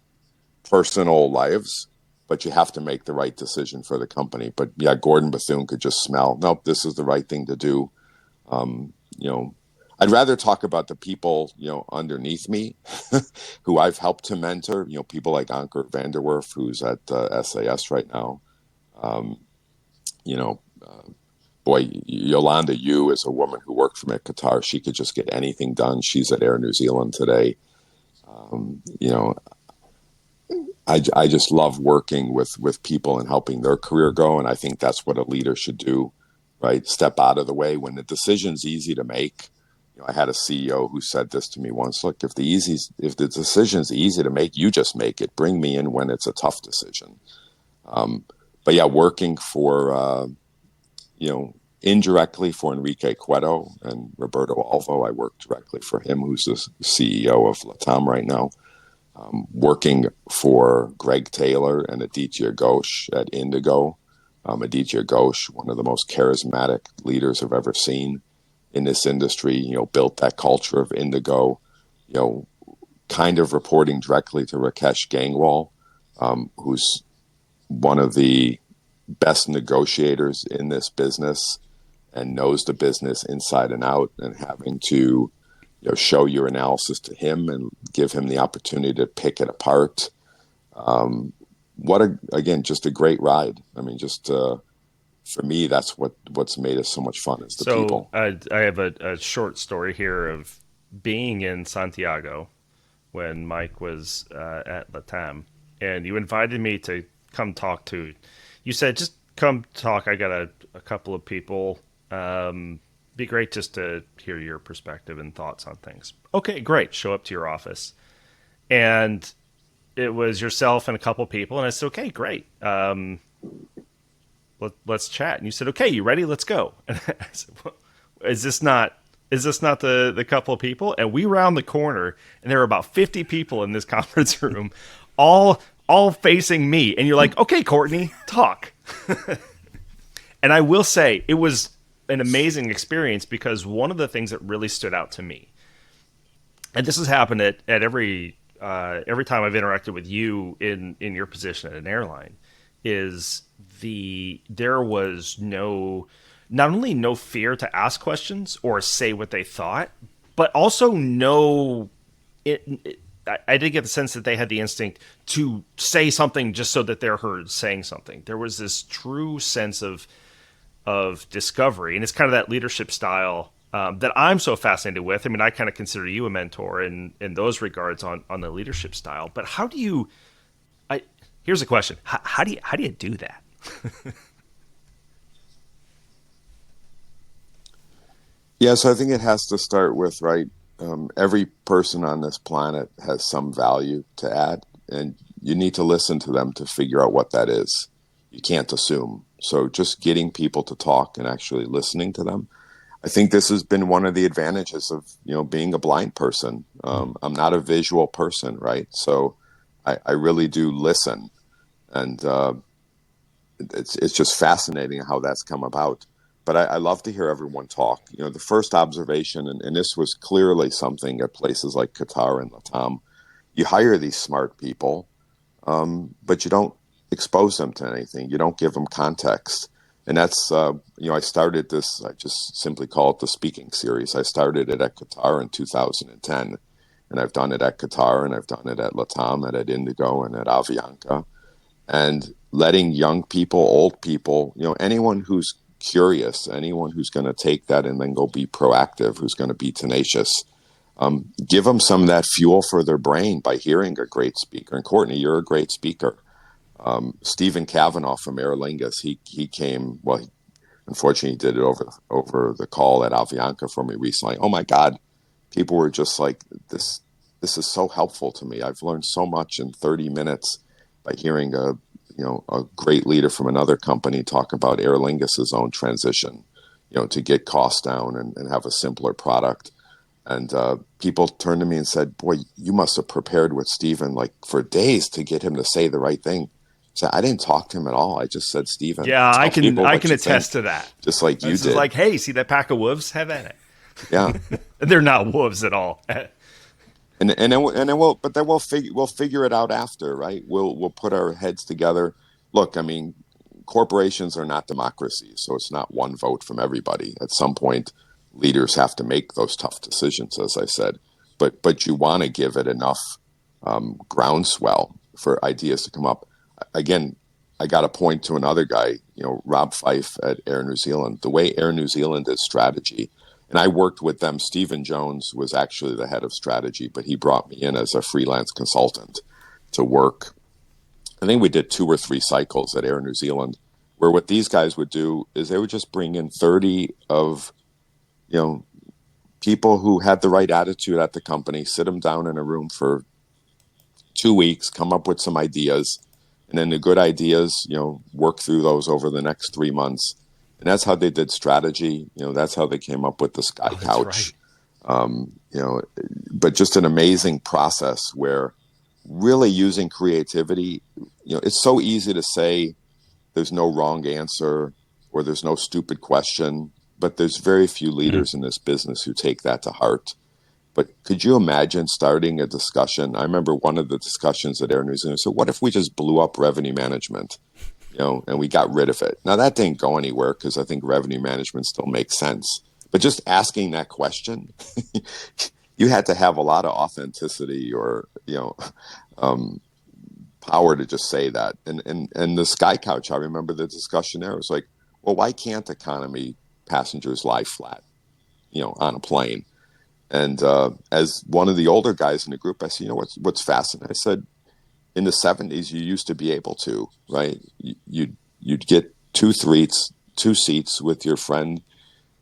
personal lives, but you have to make the right decision for the company. But yeah, Gordon Bethune could just smell, nope, this is the right thing to do. I'd rather talk about the people, underneath me who I've helped to mentor, people like Anker Vanderwerf, who's at SAS right now. Boy, Yolanda Yu is a woman who worked for me at Qatar. She could just get anything done. She's at Air New Zealand today. I just love working with people and helping their career go. And I think that's what a leader should do, right? Step out of the way when the decision's easy to make. I had a CEO who said this to me once, look, if the decision's easy to make, you just make it. Bring me in when it's a tough decision. But yeah, working for, indirectly for Enrique Cueto and Roberto Alvo. I work directly for him, who's the CEO of LATAM right now. Working for Greg Taylor and Aditya Ghosh at Indigo. Aditya Ghosh, one of the most charismatic leaders I've ever seen in this industry, built that culture of Indigo, kind of reporting directly to Rakesh Gangwal, who's one of the best negotiators in this business and knows the business inside and out, and having to show your analysis to him and give him the opportunity to pick it apart. Just a great ride. I mean, for me, that's what's made us so much fun is the people. I have a short story here of being in Santiago when Mike was at LATAM, and you invited me to come talk to. You said, just come talk. I got a couple of people. Be great just to hear your perspective and thoughts on things. Okay, great. Show up to your office, and it was yourself and a couple people, and I said, okay, great. Let's chat. And you said, okay, you ready? Let's go. And I said, well, is this not the couple of people? And we round the corner, and there were about 50 people in this conference room, all facing me. And you're like, okay, Courtney, talk. And I will say it was an amazing experience, because one of the things that really stood out to me, and this has happened at every time I've interacted with you in your position at an airline, is there was not only no fear to ask questions or say what they thought, but also I did get the sense that they had the instinct to say something just so that they're heard saying something. There was this true sense of discovery, and it's kind of that leadership style that I'm so fascinated with. I mean, I kind of consider you a mentor in those regards on the leadership style. But how do you? Here's a question: how do you do that? Yeah, so I think it has to start with, right, every person on this planet has some value to add, and you need to listen to them to figure out what that is. You can't assume. So just getting people to talk and actually listening to them. I think this has been one of the advantages of, being a blind person. I'm not a visual person, right? So I really do listen. And it's just fascinating how that's come about. But I love to hear everyone talk. The first observation, and this was clearly something at places like Qatar and LATAM, you hire these smart people, but you don't expose them to anything. You don't give them context. And that's, I started this, I just simply call it the speaking series. I started it at Qatar in 2010, and I've done it at Qatar, and I've done it at LATAM, and at Indigo, and at Avianca. and letting young people, old people, anyone who's curious, anyone who's going to take that and then go be proactive, who's going to be tenacious, give them some of that fuel for their brain by hearing a great speaker. And Courtney, you're a great speaker. Stephen Kavanaugh from Aer Lingus, he came, unfortunately he did it over the call at Avianca for me recently. Oh my God, people were just like, this is so helpful to me. I've learned so much in 30 minutes by hearing a great leader from another company talk about Aer Lingus's own transition, to get costs down and have a simpler product. And people turned to me and said, boy, you must have prepared with Stephen like for days to get him to say the right thing. So I didn't talk to him at all. I just said, Stephen, Yeah, I can attest think, to that. just like you this did. Is like, hey, see that pack of wolves? Have at it. Yeah. They're not wolves at all. And then we'll figure it out after, right? We'll put our heads together. Look, I mean, corporations are not democracies, so it's not one vote from everybody. At some point, leaders have to make those tough decisions, as I said. But you want to give it enough groundswell for ideas to come up. Again, I got to point to another guy, Rob Fife at Air New Zealand. The way Air New Zealand is strategy. And I worked with them. Stephen Jones was actually the head of strategy, but he brought me in as a freelance consultant to work. I think we did 2 or 3 cycles at Air New Zealand, where what these guys would do is they would just bring in 30 of, people who had the right attitude at the company, sit them down in a room for 2 weeks, come up with some ideas, and then the good ideas, work through those over the next 3 months. And that's how they did strategy. That's how they came up with the Sky Couch. Right. But just an amazing process where really using creativity, it's so easy to say there's no wrong answer or there's no stupid question, but there's very few leaders in this business who take that to heart. But could you imagine starting a discussion? I remember one of the discussions at Air New Zealand. So what if we just blew up revenue management? And we got rid of it. Now, that didn't go anywhere because I think revenue management still makes sense. But just asking that question, you had to have a lot of authenticity or, power to just say that. And the Sky Couch, I remember the discussion there. It was like, well, why can't economy passengers lie flat, on a plane? And as one of the older guys in the group, I said, what's fascinating? I said, in the 70s, you used to be able to, right? You'd get 2 seats with your friend,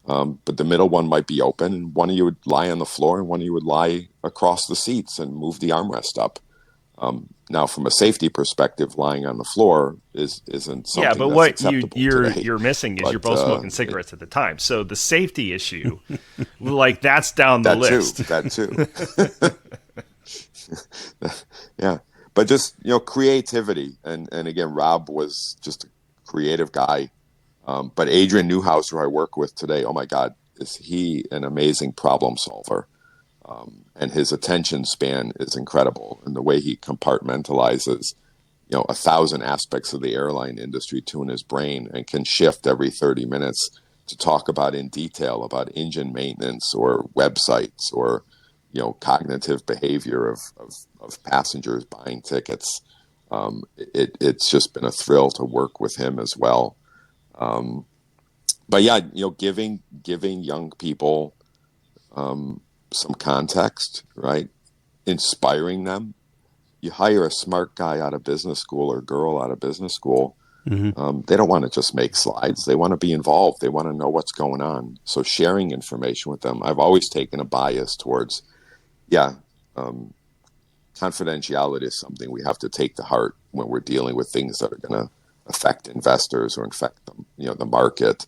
but the middle one might be open, and one of you would lie on the floor, and one of you would lie across the seats and move the armrest up. Now, from a safety perspective, lying on the floor isn't something that's what acceptable today. you're missing is you're both smoking cigarettes at the time. So the safety issue, that's down the list. That too. Yeah. But just, creativity. And again, Rob was just a creative guy. But Adrian Newhouse, who I work with today, oh my God, is he an amazing problem solver. And his attention span is incredible. And the way he compartmentalizes, 1,000 aspects of the airline industry to in his brain and can shift every 30 minutes to talk about in detail about engine maintenance or websites or cognitive behavior of passengers buying tickets. It's just been a thrill to work with him as well. But yeah, giving young people some context, right? Inspiring them. You hire a smart guy out of business school or girl out of business school. Mm-hmm. They don't want to just make slides. They want to be involved. They want to know what's going on. So sharing information with them. I've always taken a bias towards, confidentiality is something we have to take to heart when we're dealing with things that are going to affect investors or affect them, the market.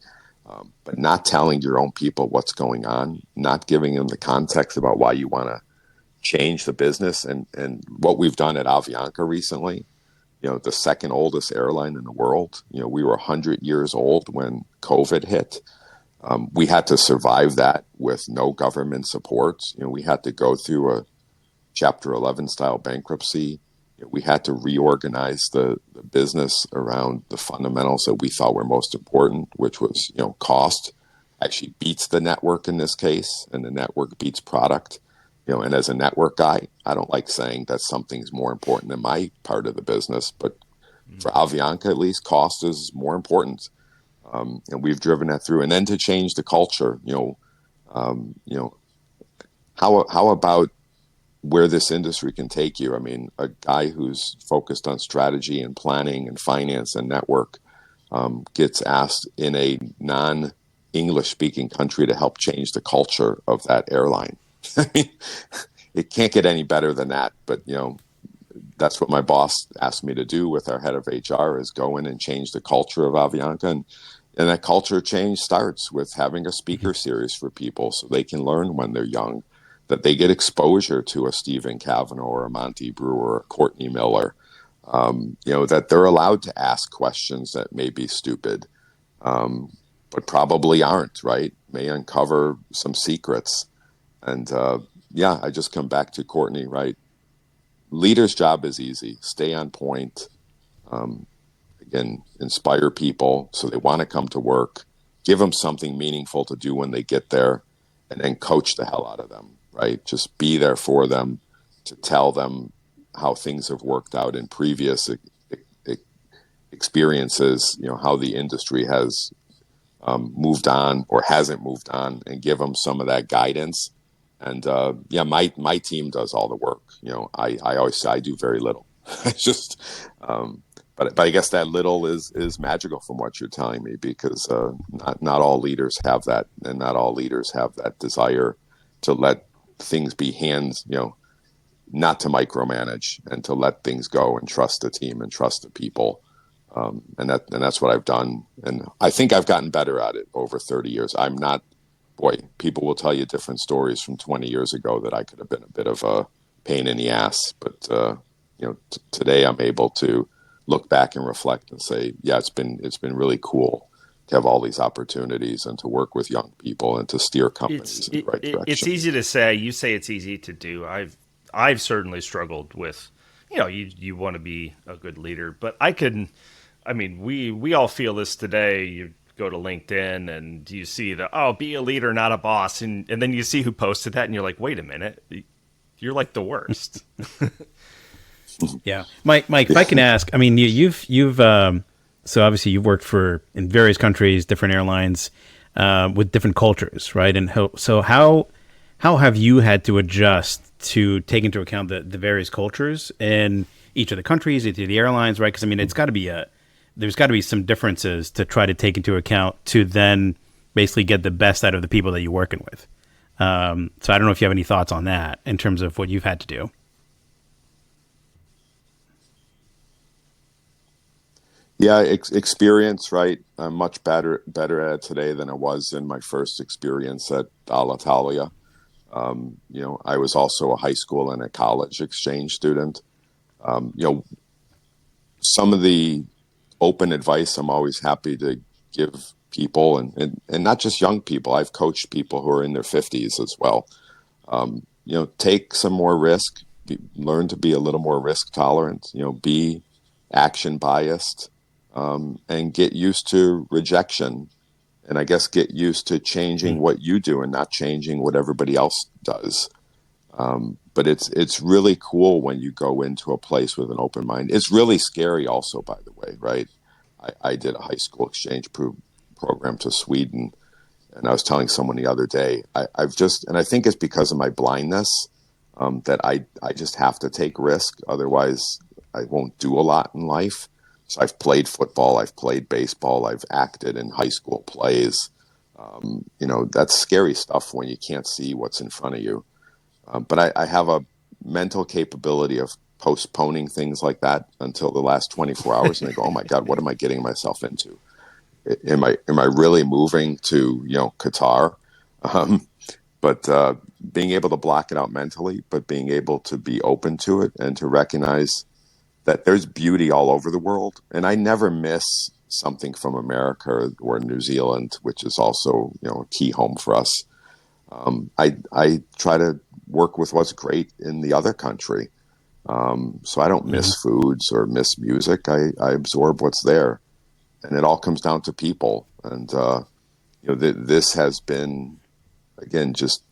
But not telling your own people what's going on, not giving them the context about why you want to change the business. And what we've done at Avianca recently, the second oldest airline in the world, we were 100 years old when COVID hit. We had to survive that with no government support. We had to go through a Chapter 11 style bankruptcy. We had to reorganize the business around the fundamentals that we thought were most important, which was, cost actually beats the network in this case, and the network beats product. And as a network guy, I don't like saying that something's more important than my part of the business, but For Avianca, at least, cost is more important, and we've driven that through. And then to change the culture, how about where this industry can take you? I mean, a guy who's focused on strategy and planning and finance and network gets asked in a non-English speaking country to help change the culture of that airline. I mean, it can't get any better than that. But, that's what my boss asked me to do with our head of HR, is go in and change the culture of Avianca. And that culture change starts with having a speaker series for people so they can learn when they're young, that they get exposure to a Stephen Cavanaugh or a Monty Brewer or a Courtney Miller, that they're allowed to ask questions that may be stupid, but probably aren't, right? May uncover some secrets. And I just come back to Courtney, right? Leader's job is easy. Stay on point. Again, inspire people so they want to come to work. Give them something meaningful to do when they get there, and then coach the hell out of them, right? Just be there for them to tell them how things have worked out in previous experiences, how the industry has moved on or hasn't moved on, and give them some of that guidance. And my team does all the work. I always say I do very little. It's just, but I guess that little is magical from what you're telling me, because not all leaders have that, and not all leaders have that desire to let things be hands, not to micromanage, and to let things go and trust the team and trust the people. And that's what I've done. And I think I've gotten better at it over 30 years. People will tell you different stories from 20 years ago that I could have been a bit of a pain in the ass. But, today I'm able to look back and reflect and say, yeah, it's been really cool to have all these opportunities and to work with young people and to steer companies in the right direction. It's easy to say. You say it's easy to do. I've certainly struggled with, you want to be a good leader, but we all feel this today. You go to LinkedIn and you see be a leader, not a boss. And then you see who posted that and you're like, wait a minute, you're like the worst. Yeah. Mike, if I can ask, you've so obviously you've worked in various countries, different airlines, with different cultures, right? And how have you had to adjust to take into account the various cultures in each of the countries, each of the airlines, right? Because it's got to be there's got to be some differences to try to take into account to then basically get the best out of the people that you're working with. So I don't know if you have any thoughts on that in terms of what you've had to do. Yeah, experience, right? I'm much better at it today than I was in my first experience at Alitalia. I was also a high school and a college exchange student. Some of the open advice I'm always happy to give people, and not just young people. I've coached people who are in their 50s as well. Take some more risk, learn to be a little more risk tolerant, be action biased, and get used to rejection. And I guess get used to changing what you do and not changing what everybody else does. But it's really cool when you go into a place with an open mind. It's really scary also, by the way, right? I did a high school exchange program to Sweden, and I was telling someone the other day, and I think it's because of my blindness, that I just have to take risk. Otherwise, I won't do a lot in life. So I've played football, I've played baseball, I've acted in high school plays. That's scary stuff when you can't see what's in front of you. But I have a mental capability of postponing things like that until the last 24 hours, and I go, oh my God, what am I getting myself into? Am I really moving to Qatar? But being able to block it out mentally, but being able to be open to it and to recognize that there's beauty all over the world, and I never miss something from America or New Zealand, which is also a key home for us. I try to work with what's great in the other country. So I don't miss foods or miss music. I absorb what's there, and it all comes down to people. And this has been, again, just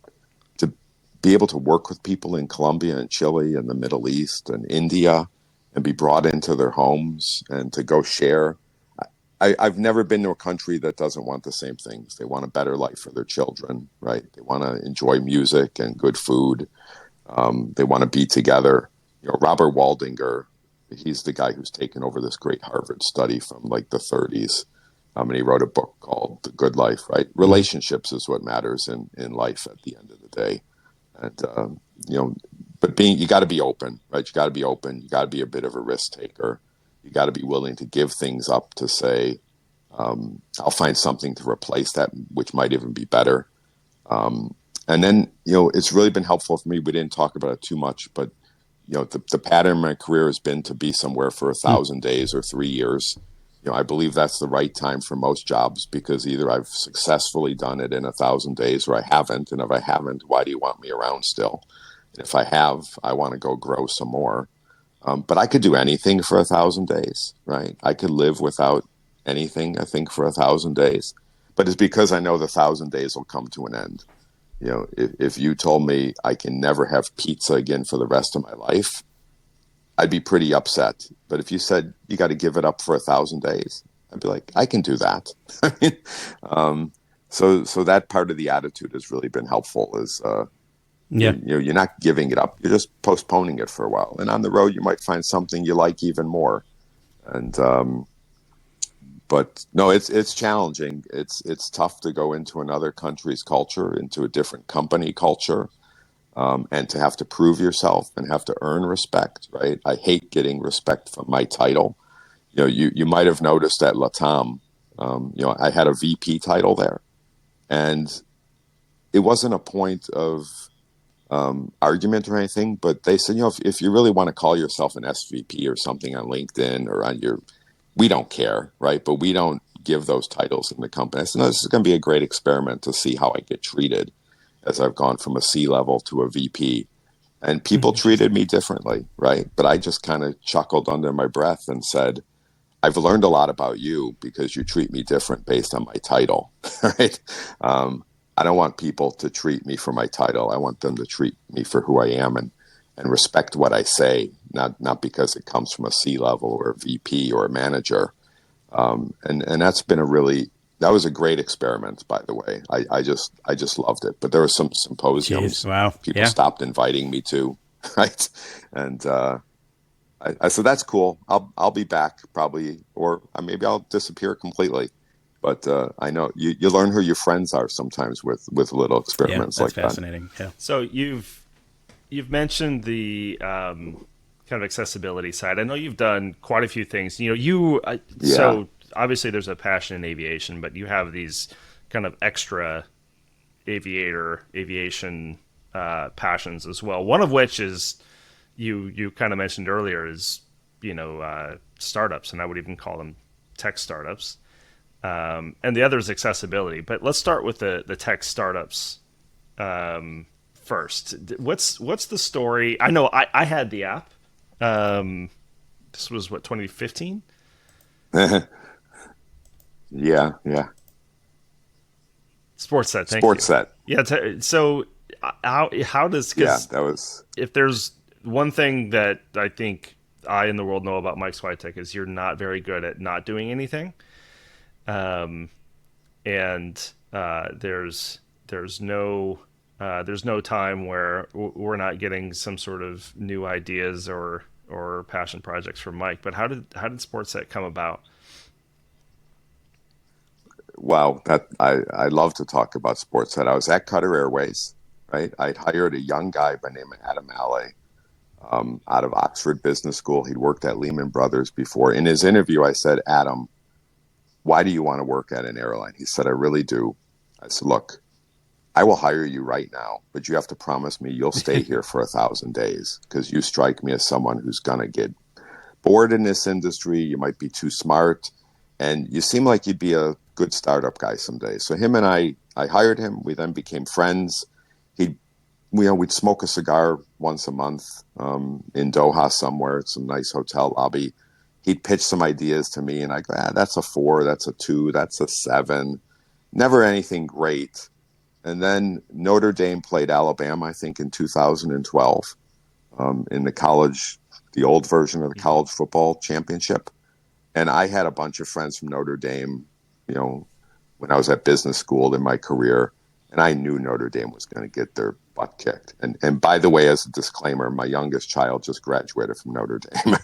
to be able to work with people in Colombia and Chile and the Middle East and India and be brought into their homes and to go share. I've never been to a country that doesn't want the same things. They want a better life for their children, right? They want to enjoy music and good food. They want to be together. Robert Waldinger, he's the guy who's taken over this great Harvard study from like the 30s. And he wrote a book called The Good Life, right? Relationships is what matters in life at the end of the day. And, but you got to be open, right? You got to be open. You got to be a bit of a risk taker. You got to be willing to give things up to say, I'll find something to replace that, which might even be better. And then, it's really been helpful for me. We didn't talk about it too much, but, the pattern of my career has been to be somewhere for 1,000 days or 3 years. I believe that's the right time for most jobs, because either I've successfully done it in 1,000 days or I haven't. And if I haven't, why do you want me around still? And if I have, I want to go grow some more. But I could do anything for 1,000 days, right? I could live without anything, I think, for 1,000 days. But it's because I know the 1,000 days will come to an end. If you told me I can never have pizza again for the rest of my life, I'd be pretty upset. But if you said you got to give it up for 1,000 days, I'd be like, I can do that. I mean, so that part of the attitude has really been helpful. Is you're not giving it up; you're just postponing it for a while. And on the road, you might find something you like even more. And but no, it's challenging. It's tough to go into another country's culture, into a different company culture. And to have to prove yourself and have to earn respect, right? I hate getting respect from my title. You might have noticed at LATAM, I had a VP title there. And it wasn't a point of argument or anything, but they said, if you really want to call yourself an SVP or something on LinkedIn or on we don't care, right? But we don't give those titles in the company. I said, no, this is going to be a great experiment to see how I get treated as I've gone from a C level to a VP. And people treated me differently, right? But I just kind of chuckled under my breath and said, I've learned a lot about you because you treat me different based on my title, right? I don't want people to treat me for my title. I want them to treat me for who I am and respect what I say, not because it comes from a C level or a VP or a manager. And that's been that was a great experiment, by the way. I just loved it. But there were some symposiums. Jeez, wow. People stopped inviting me to, right? And I said, that's cool. I'll be back probably, or maybe I'll disappear completely. But I know you learn who your friends are sometimes with little experiments like that. That's fascinating. Yeah. So you've mentioned the kind of accessibility side. I know you've done quite a few things. So obviously there's a passion in aviation, but you have these kind of extra aviation passions as well. One of which is you kind of mentioned earlier is startups, and I would even call them tech startups. And the other is accessibility. But let's start with the tech startups first. What's the story? I know I had the app. This was 2015. Yeah. Sportsnet. Thank Sportsnet. you. Yeah. So how does that was, if there's one thing that I think I in the world know about Mike Swiatek is you're not very good at not doing anything. And there's no time where we're not getting some sort of new ideas or passion projects from Mike. But how did Sportsnet come about? Wow, I love to talk about Sportsnet. I was at Qatar Airways, right? I'd hired a young guy by the name of Adam out of Oxford Business School. He'd worked at Lehman Brothers before. In his interview, I said, Adam, why do you want to work at an airline? He said, I really do. I said, look, I will hire you right now, but you have to promise me you'll stay here for 1,000 days, because you strike me as someone who's going to get bored in this industry. You might be too smart, and you seem like you'd be a good startup guy someday. So him and I hired him. We then became friends. We'd smoke a cigar once a month in Doha somewhere at some nice hotel lobby. He'd pitch some ideas to me, and I go, that's a 4, that's a 2, that's a 7. Never anything great. And then Notre Dame played Alabama, I think, in 2012 in the college the old version of the college football championship. And I had a bunch of friends from Notre Dame, when I was at business school in my career, and I knew Notre Dame was going to get their butt kicked. And by the way, as a disclaimer, my youngest child just graduated from Notre Dame,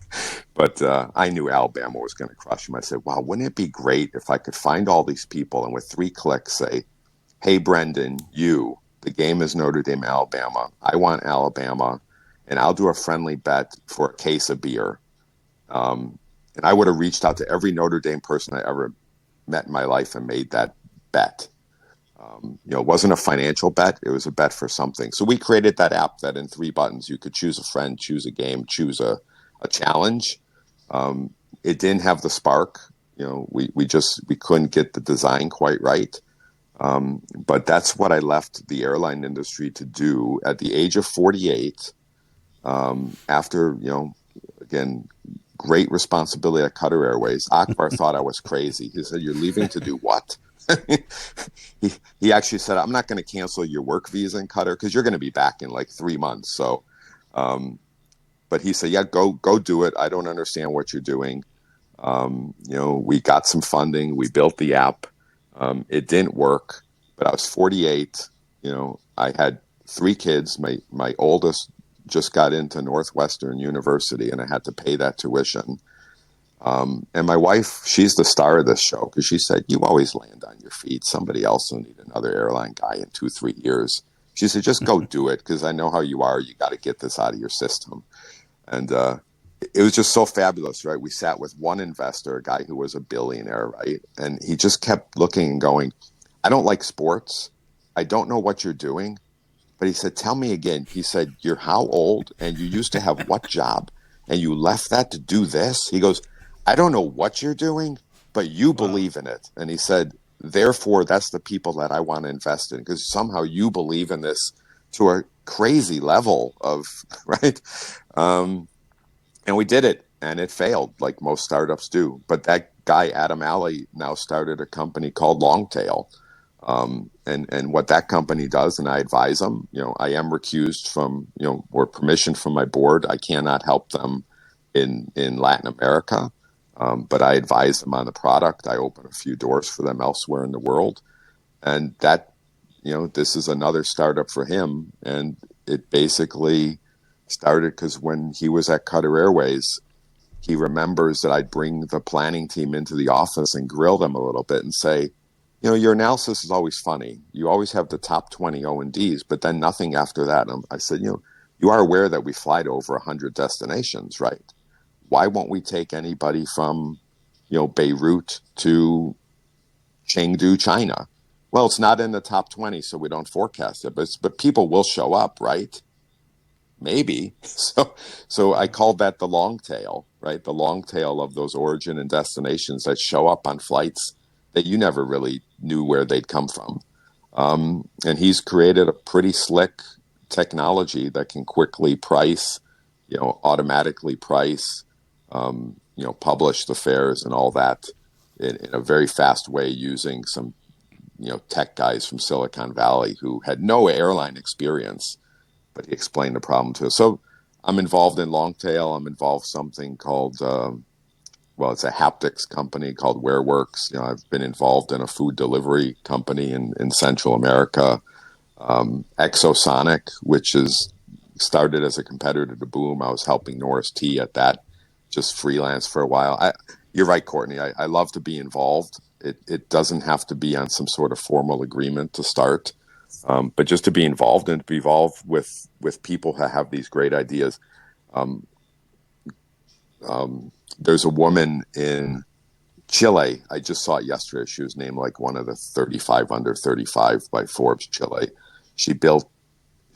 but I knew Alabama was going to crush them. I said, wow, wouldn't it be great if I could find all these people and with 3 clicks say, hey, Brendan, the game is Notre Dame, Alabama. I want Alabama, and I'll do a friendly bet for a case of beer. And I would have reached out to every Notre Dame person I ever met in my life and made that bet. It wasn't a financial bet. It was a bet for something. So we created that app that in 3 buttons, you could choose a friend, choose a game, choose a challenge. It didn't have the spark. We couldn't get the design quite right. But that's what I left the airline industry to do at the age of 48. After, again, great responsibility at Qatar Airways. Akbar thought I was crazy. He said, "You're leaving to do what?" he actually said, "I'm not going to cancel your work visa in Qatar because you're going to be back in like 3 months." So, but he said, "Yeah, go do it. I don't understand what you're doing." We got some funding. We built the app. It didn't work, but I was 48. I had 3 kids. My oldest just got into Northwestern University, and I had to pay that tuition. And my wife, she's the star of this show because she said, "You always land on your feet. Somebody else will need another airline guy in 2-3 years." She said, "Just go do it because I know how you are. You got to get this out of your system." And it was just so fabulous, right? We sat with one investor, a guy who was a billionaire, right? And he just kept looking and going, "I don't like sports. I don't know what you're doing." But he said, "Tell me again." He said, "You're how old? And you used to have what job? And you left that to do this?" He goes, "I don't know what you're doing, but you believe in it." And he said, "Therefore, that's the people that I want to invest in because somehow you believe in this to a crazy level of," right? And we did it, and it failed like most startups do. But that guy, Adam Alley, now started a company called Longtail. And what that company does, and I advise them, I am recused from, or permission from my board. I cannot help them in Latin America, but I advise them on the product. I open a few doors for them elsewhere in the world. And that, this is another startup for him. And it basically started because when he was at Qatar Airways, he remembers that I'd bring the planning team into the office and grill them a little bit and say, your analysis is always funny. You always have the top 20 O&Ds, but then nothing after that. And I said, you are aware that we fly to over 100 destinations, right? Why won't we take anybody from, Beirut to Chengdu, China? Well, it's not in the top 20, so we don't forecast it, but people will show up, right? Maybe. So I called that the long tail, right? The long tail of those origin and destinations that show up on flights that you never really knew where they'd come from. And he's created a pretty slick technology that can quickly price, automatically price, publish the fares and all that in a very fast way using some, tech guys from Silicon Valley who had no airline experience, but he explained the problem to us. So I'm involved in Longtail. I'm involved in something called, it's a haptics company called WearWorks. I've been involved in a food delivery company in Central America. Exosonic, which is started as a competitor to Boom. I was helping Norris T at that, just freelance for a while. You're right, Courtney. I love to be involved. It doesn't have to be on some sort of formal agreement to start, but just to be involved and to be involved with people who have these great ideas. There's a woman in Chile. I just saw it yesterday. She was named like one of the 35 under 35 by Forbes Chile. She built,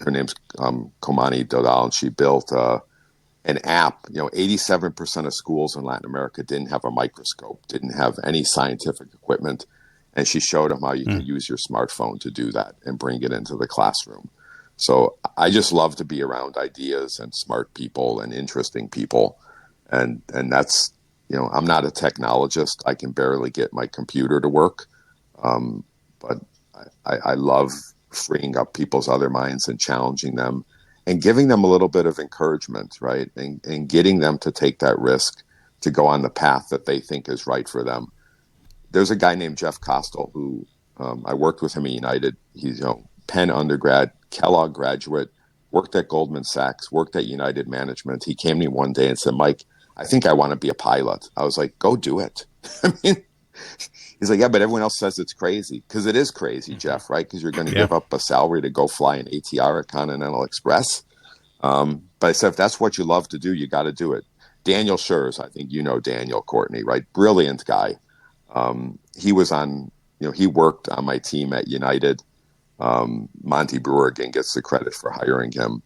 her name's Komani Dodal, and she built an app. 87% of schools in Latin America didn't have a microscope, didn't have any scientific equipment. And she showed them how you can use your smartphone to do that and bring it into the classroom. So I just love to be around ideas and smart people and interesting people. And that's, I'm not a technologist. I can barely get my computer to work. But I love freeing up people's other minds and challenging them and giving them a little bit of encouragement, right? And getting them to take that risk to go on the path that they think is right for them. There's a guy named Jeff Costel who I worked with him at United. He's Penn undergrad, Kellogg graduate, worked at Goldman Sachs, worked at United Management. He came to me one day and said, Mike, I think I want to be a pilot. I was like, go do it. I mean, he's like, yeah, but everyone else says it's crazy. Because it is crazy, Jeff, right? Because you're going to give up a salary to go fly an ATR at Continental Express. But I said, if that's what you love to do, you got to do it. Daniel Schurz, I think you know Daniel, Courtney, right? Brilliant guy. He was on, he worked on my team at United. Monty Brewer again gets the credit for hiring him.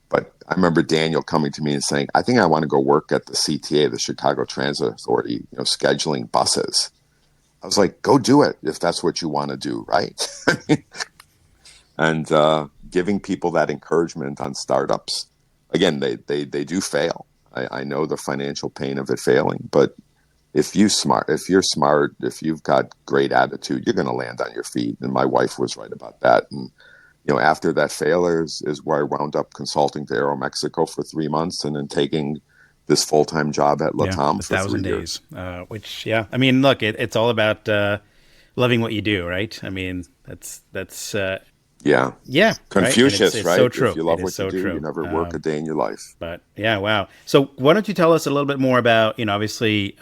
But I remember Daniel coming to me and saying, I think I want to go work at the CTA, the Chicago Transit Authority, scheduling buses. I was like, go do it if that's what you want to do, right? And giving people that encouragement on startups. Again, they do fail. I know the financial pain of it failing, but if you're smart, if you've got great attitude, you're going to land on your feet. And my wife was right about that. And after that failure is where I wound up consulting to Aero Mexico for 3 months, and then taking this full-time job at LATAM for 1,000 3 days. years. Which, I mean, look, it's all about loving what you do, right? I mean, that's Yeah. Confucius, it's right? so true. If you love It what is so you do, true. you never work a day in your life. But wow. So why don't you tell us a little bit more about, obviously,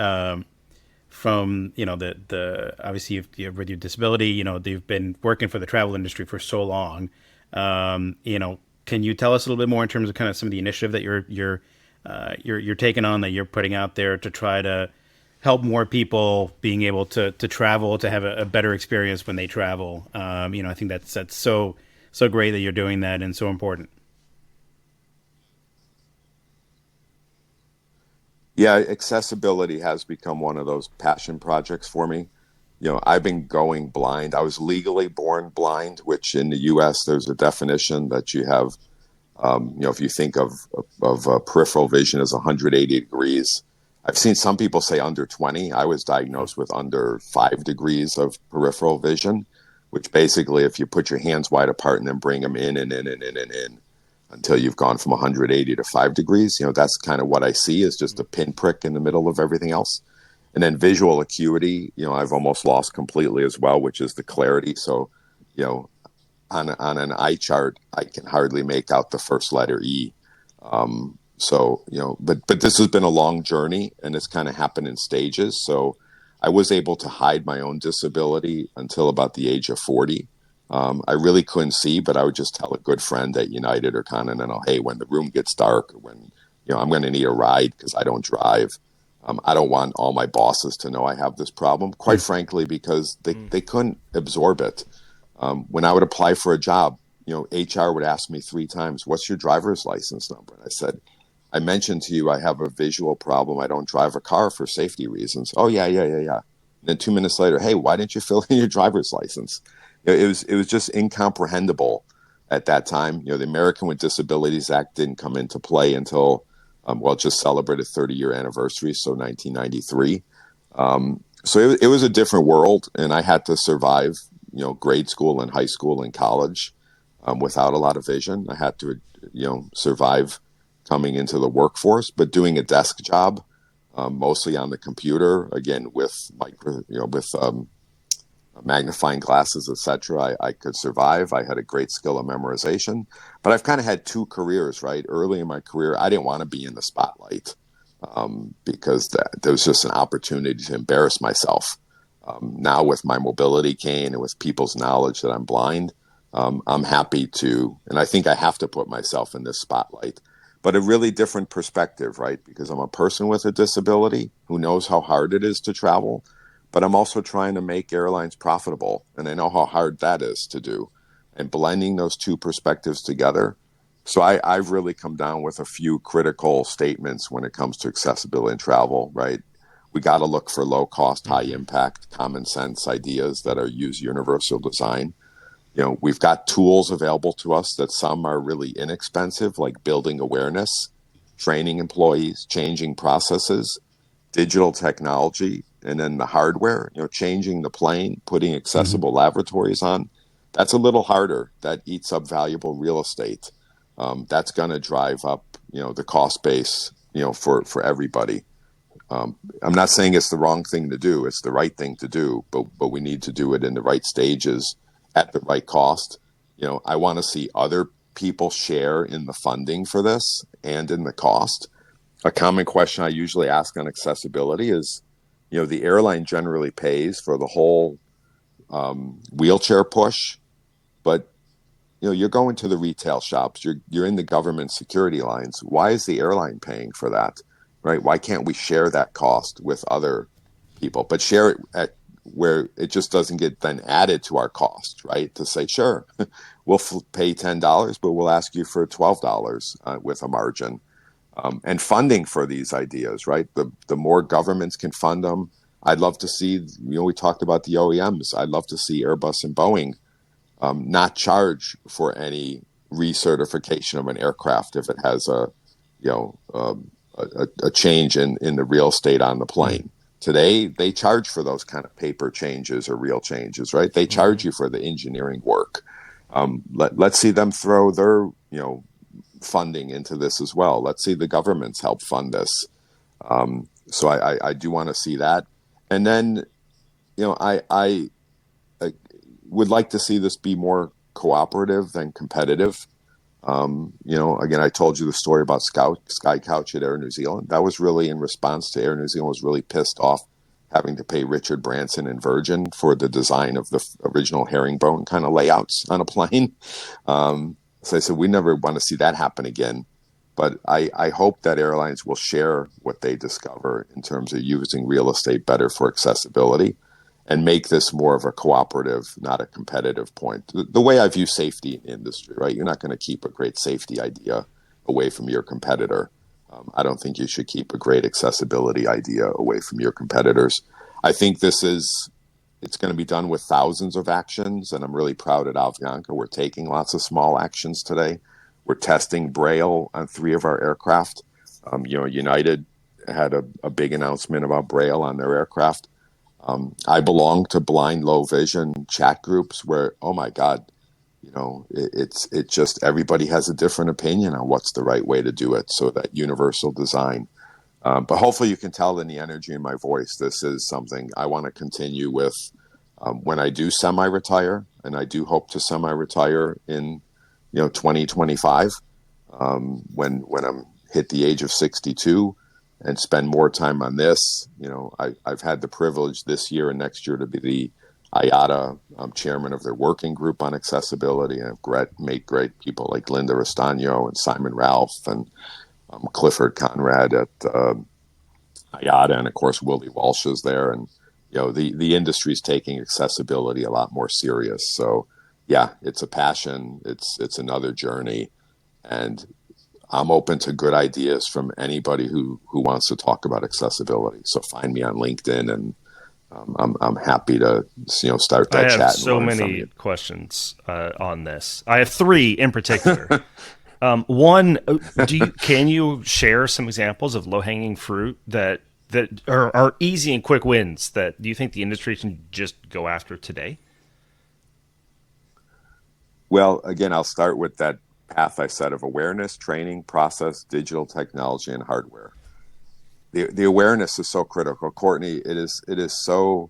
from the obviously you've with your disability, you've been working for the travel industry for so long. Can you tell us a little bit more in terms of kind of some of the initiative that you're taking on, that you're putting out there to try to help more people being able to travel, to have a better experience when they travel? I think that's so great that you're doing that, and so important. Yeah, accessibility has become one of those passion projects for me. I've been going blind. I was legally born blind, which in the U.S. there's a definition that you have. If you think of peripheral vision as 180 degrees, I've seen some people say under 20. I was diagnosed with under 5 degrees of peripheral vision, which basically, if you put your hands wide apart and then bring them in and in and in and in until you've gone from 180 to 5 degrees, that's kind of what I see, is just a pinprick in the middle of everything else. And then visual acuity, I've almost lost completely as well, which is the clarity. So, on an eye chart, I can hardly make out the first letter E. But this has been a long journey, and it's kind of happened in stages. So I was able to hide my own disability until about the age of 40. I really couldn't see, but I would just tell a good friend at United or Continental, hey, when the room gets dark, when I'm going to need a ride because I don't drive. I don't want all my bosses to know I have this problem, quite frankly, because they couldn't absorb it. When I would apply for a job, HR would ask me 3 times, what's your driver's license number? And I said, I mentioned to you I have a visual problem. I don't drive a car for safety reasons. Oh, yeah. And then 2 minutes later, hey, why didn't you fill in your driver's license? It was just incomprehensible at that time. The American with Disabilities Act didn't come into play until, it just celebrated 30-year anniversary, so 1993. So it was a different world, and I had to survive, grade school and high school and college without a lot of vision. I had to, survive coming into the workforce, but doing a desk job, mostly on the computer, again, with magnifying glasses, etc. I could survive. I had a great skill of memorization, but I've kind of had 2 careers, right? Early in my career, I didn't want to be in the spotlight because there was just an opportunity to embarrass myself. Now with my mobility cane and with people's knowledge that I'm blind, I'm happy to, and I think I have to put myself in this spotlight, but a really different perspective, right? Because I'm a person with a disability who knows how hard it is to travel, but I'm also trying to make airlines profitable, and I know how hard that is to do, and blending those 2 perspectives together. So I've really come down with a few critical statements when it comes to accessibility in travel, right? We got to look for low cost, high impact, common sense ideas that are use universal design. We've got tools available to us that some are really inexpensive, like building awareness, training employees, changing processes, digital technology, and then the hardware, changing the plane, putting accessible laboratories on. That's a little harder. That eats up valuable real estate. That's going to drive up, the cost base, for everybody. I'm not saying it's the wrong thing to do. It's the right thing to do, but we need to do it in the right stages at the right cost. I want to see other people share in the funding for this and in the cost. A common question I usually ask on accessibility is, the airline generally pays for the whole wheelchair push, but you're going to the retail shops, you're in the government security lines. Why is the airline paying for that, right? Why can't we share that cost with other people, but share it at where it just doesn't get then added to our cost, right? To say, sure, we'll pay $10, but we'll ask you for $12 with a margin. And funding for these ideas, right? The more governments can fund them. I'd love to see, we talked about the OEMs. I'd love to see Airbus and Boeing not charge for any recertification of an aircraft if it has a change in the real estate on the plane. Today, they charge for those kind of paper changes or real changes, right? They charge you for the engineering work. Let's see them throw their, funding into this as well. Let's see the governments help fund this. So I do want to see that. And then, I would like to see this be more cooperative than competitive. Again, I told you the story about Sky Couch at Air New Zealand. That was really in response to Air New Zealand was really pissed off having to pay Richard Branson and Virgin for the design of the original herringbone kind of layouts on a plane. So I said, we never want to see that happen again. But I hope that airlines will share what they discover in terms of using real estate better for accessibility and make this more of a cooperative, not a competitive point. The way I view safety in the industry, right? You're not going to keep a great safety idea away from your competitor. I don't think you should keep a great accessibility idea away from your competitors. I think it's going to be done with thousands of actions, and I'm really proud at Avianca. We're taking lots of small actions today. We're testing Braille on 3 of our aircraft. United had a big announcement about Braille on their aircraft. I belong to blind, low vision chat groups where, oh my God, it just everybody has a different opinion on what's the right way to do it. So that universal design. But hopefully you can tell in the energy in my voice, this is something I want to continue with when I do semi-retire, and I do hope to semi-retire in 2025 when I'm hit the age of 62. And spend more time on this. I've had the privilege this year and next year to be the IATA chairman of their working group on accessibility. And I've met great people like Linda Restagno and Simon Ralph and Clifford Conrad at IATA. And of course, Willie Walsh is there. And, the industry is taking accessibility a lot more serious. So yeah, it's a passion. It's another journey. And I'm open to good ideas from anybody who wants to talk about accessibility. So find me on LinkedIn, and I'm happy to start that chat. I have so many questions on this. I have 3 in particular. One, can you share some examples of low hanging fruit that are easy and quick wins that do you think the industry can just go after today? Well, again, I'll start with that path I said of awareness, training, process, digital technology, and hardware. The awareness is so critical. Courtney, it is so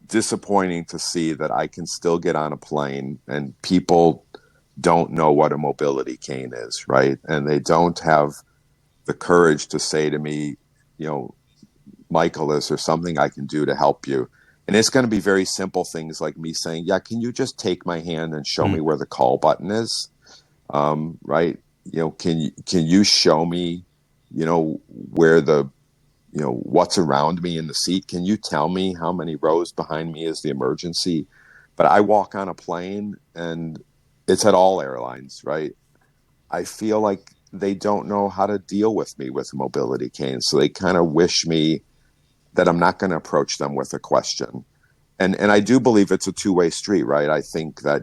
disappointing to see that I can still get on a plane and people don't know what a mobility cane is, right? And they don't have the courage to say to me, Michael, is there something I can do to help you? And it's going to be very simple things like me saying, yeah, can you just take my hand and show me where the call button is? Right. Can you show me, where what's around me in the seat? Can you tell me how many rows behind me is the emergency? But I walk on a plane and it's at all airlines, right? I feel like they don't know how to deal with me with a mobility cane. So they kind of wish me that I'm not going to approach them with a question. And I do believe it's a two-way street, right? I think that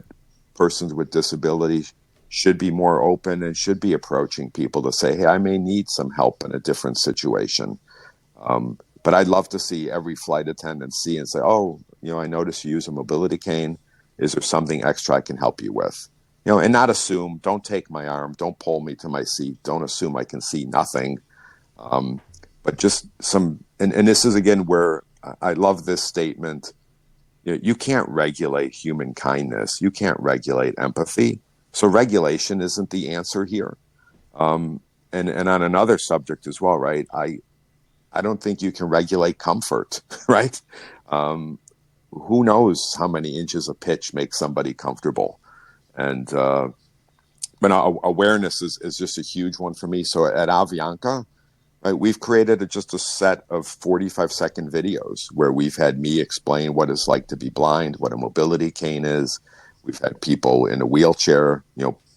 persons with disabilities should be more open and should be approaching people to say, hey, I may need some help in a different situation. But I'd love to see every flight attendant see and say, oh, I noticed you use a mobility cane. Is there something extra I can help you with? and not assume, don't take my arm, don't pull me to my seat, don't assume I can see nothing. But just and this is again where I love this statement. You can't regulate human kindness. You can't regulate empathy. So regulation isn't the answer here. And on another subject as well, right? I don't think you can regulate comfort, right? Who knows how many inches of pitch makes somebody comfortable? And but awareness is just a huge one for me. So at Avianca, right, we've created just a set of 45-second videos where we've had me explain what it's like to be blind, what a mobility cane is. We've had people in a wheelchair,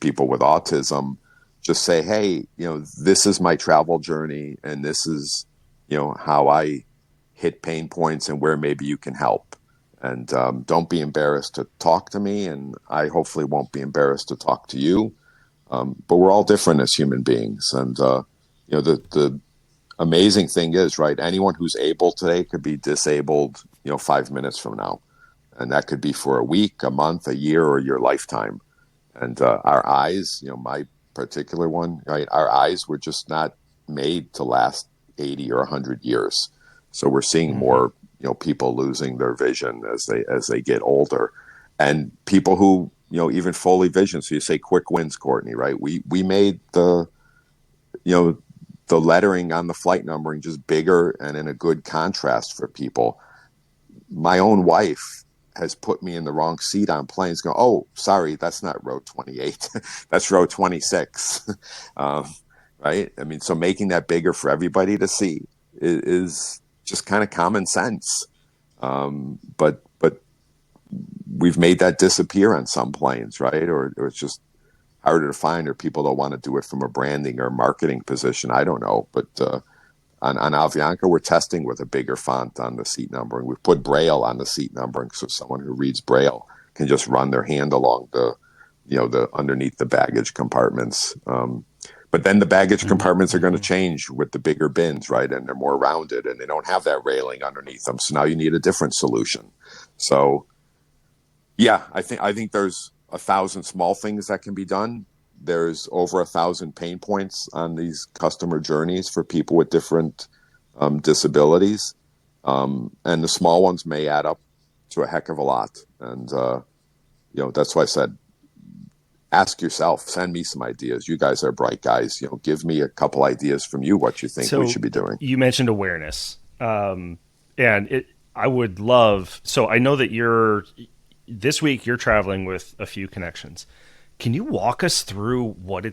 people with autism, just say, hey, this is my travel journey, and this is, how I hit pain points and where maybe you can help. And don't be embarrassed to talk to me, and I hopefully won't be embarrassed to talk to you. But we're all different as human beings. And, the amazing thing is, right, anyone who's able today could be disabled, 5 minutes from now. And that could be for a week, a month, a year, or your lifetime. And our eyes, my particular one, right, our eyes were just not made to last 80 or 100 years. So we're seeing more, people losing their vision as they get older. And people who, even fully vision. So you say quick wins, Courtney, right? We made the lettering on the flight numbering just bigger and in a good contrast for people. My own wife has put me in the wrong seat on planes. Go, oh, sorry, that's not row 28. That's row 26. Right? I mean, so making that bigger for everybody to see is just kind of common sense. But we've made that disappear on some planes, right? Or it's just harder to find, or people don't want to do it from a branding or marketing position. I don't know. But on Avianca, we're testing with a bigger font on the seat numbering. We've put Braille on the seat numbering, so someone who reads Braille can just run their hand along the underneath the baggage compartments. But then the baggage compartments are going to change with the bigger bins, right? And they're more rounded, and they don't have that railing underneath them. So now you need a different solution. So, yeah, I think there's 1,000 small things that can be done. There's over 1,000 pain points on these customer journeys for people with different disabilities. And the small ones may add up to a heck of a lot. And, that's why I said, ask yourself, send me some ideas. You guys are bright guys. Give me a couple ideas from you, what you think we should be doing. You mentioned awareness. I would love, so I know that this week you're traveling with a few connections. Can you walk us through what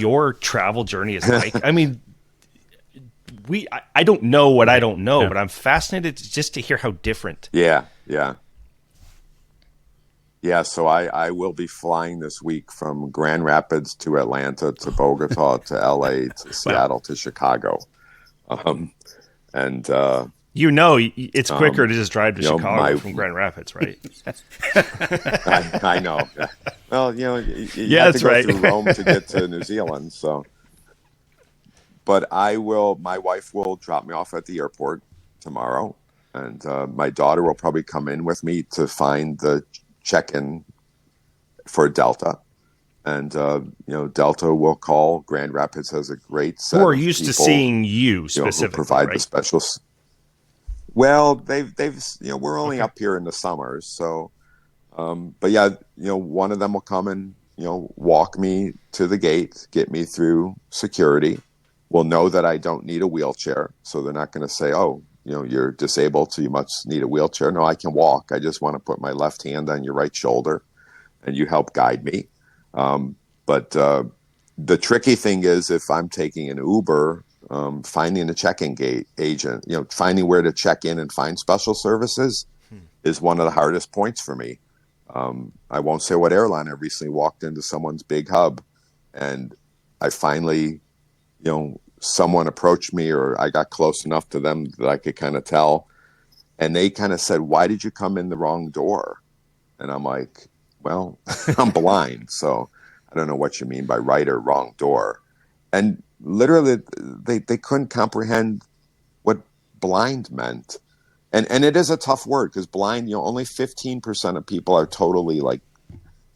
your travel journey is like? I mean, I don't know what I don't know, but I'm fascinated just to hear how different. Yeah. So I will be flying this week from Grand Rapids to Atlanta to Bogota to LA to Seattle to Chicago. It's quicker to just drive to Chicago from Grand Rapids, right? I know. Well, you have to go through Rome to get to New Zealand. So, but my wife will drop me off at the airport tomorrow, and my daughter will probably come in with me to find the check-in for Delta. And, Delta will call. Grand Rapids has a great set who are of used people, to seeing you specifically, who provide right? the special. Well, they've we're only up here in the summers, so, but yeah, one of them will come and, walk me to the gate, get me through security. Will know that I don't need a wheelchair, so they're not going to say, oh, you're disabled, so you must need a wheelchair. No, I can walk. I just want to put my left hand on your right shoulder, and you help guide me. But the tricky thing is, if I'm taking an Uber, finding a check-in gate agent, finding where to check in and find special services is one of the hardest points for me. I won't say what airline. I recently walked into someone's big hub, and I finally, someone approached me, or I got close enough to them that I could kind of tell. And they kind of said, why did you come in the wrong door? And I'm like, well, I'm blind, so I don't know what you mean by right or wrong door. And literally, they couldn't comprehend what blind meant. And it is a tough word, because blind, only 15% of people are totally like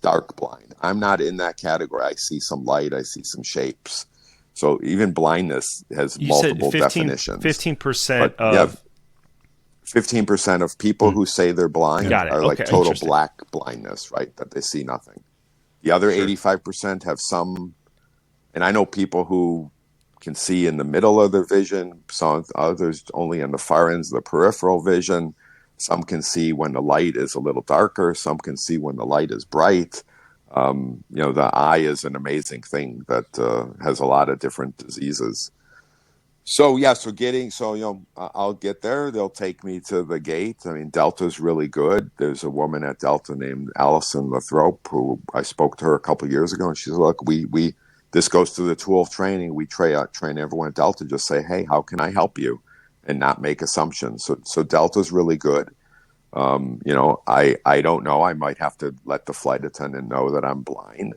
dark blind. I'm not in that category. I see some light, I see some shapes. So even blindness has You said multiple definitions. 15% But yeah, of 15% of people who say they're blind got it. are like Okay, total interesting. black blindness, right? That they see nothing. The other Sure. 85% have some, and I know people who can see in the middle of their vision, some others only in the far ends of the peripheral vision. Some can see when the light is a little darker. Some can see when the light is bright. The eye is an amazing thing that has a lot of different diseases. So yeah, I'll get there. They'll take me to the gate. I mean, Delta's really good. There's a woman at Delta named Allison Lathrop who I spoke to her a couple of years ago, and she said, "Look, we this goes through the tool of training. We train everyone at Delta. Just say, hey, how can I help you, and not make assumptions." So Delta's really good. I don't know. I might have to let the flight attendant know that I'm blind.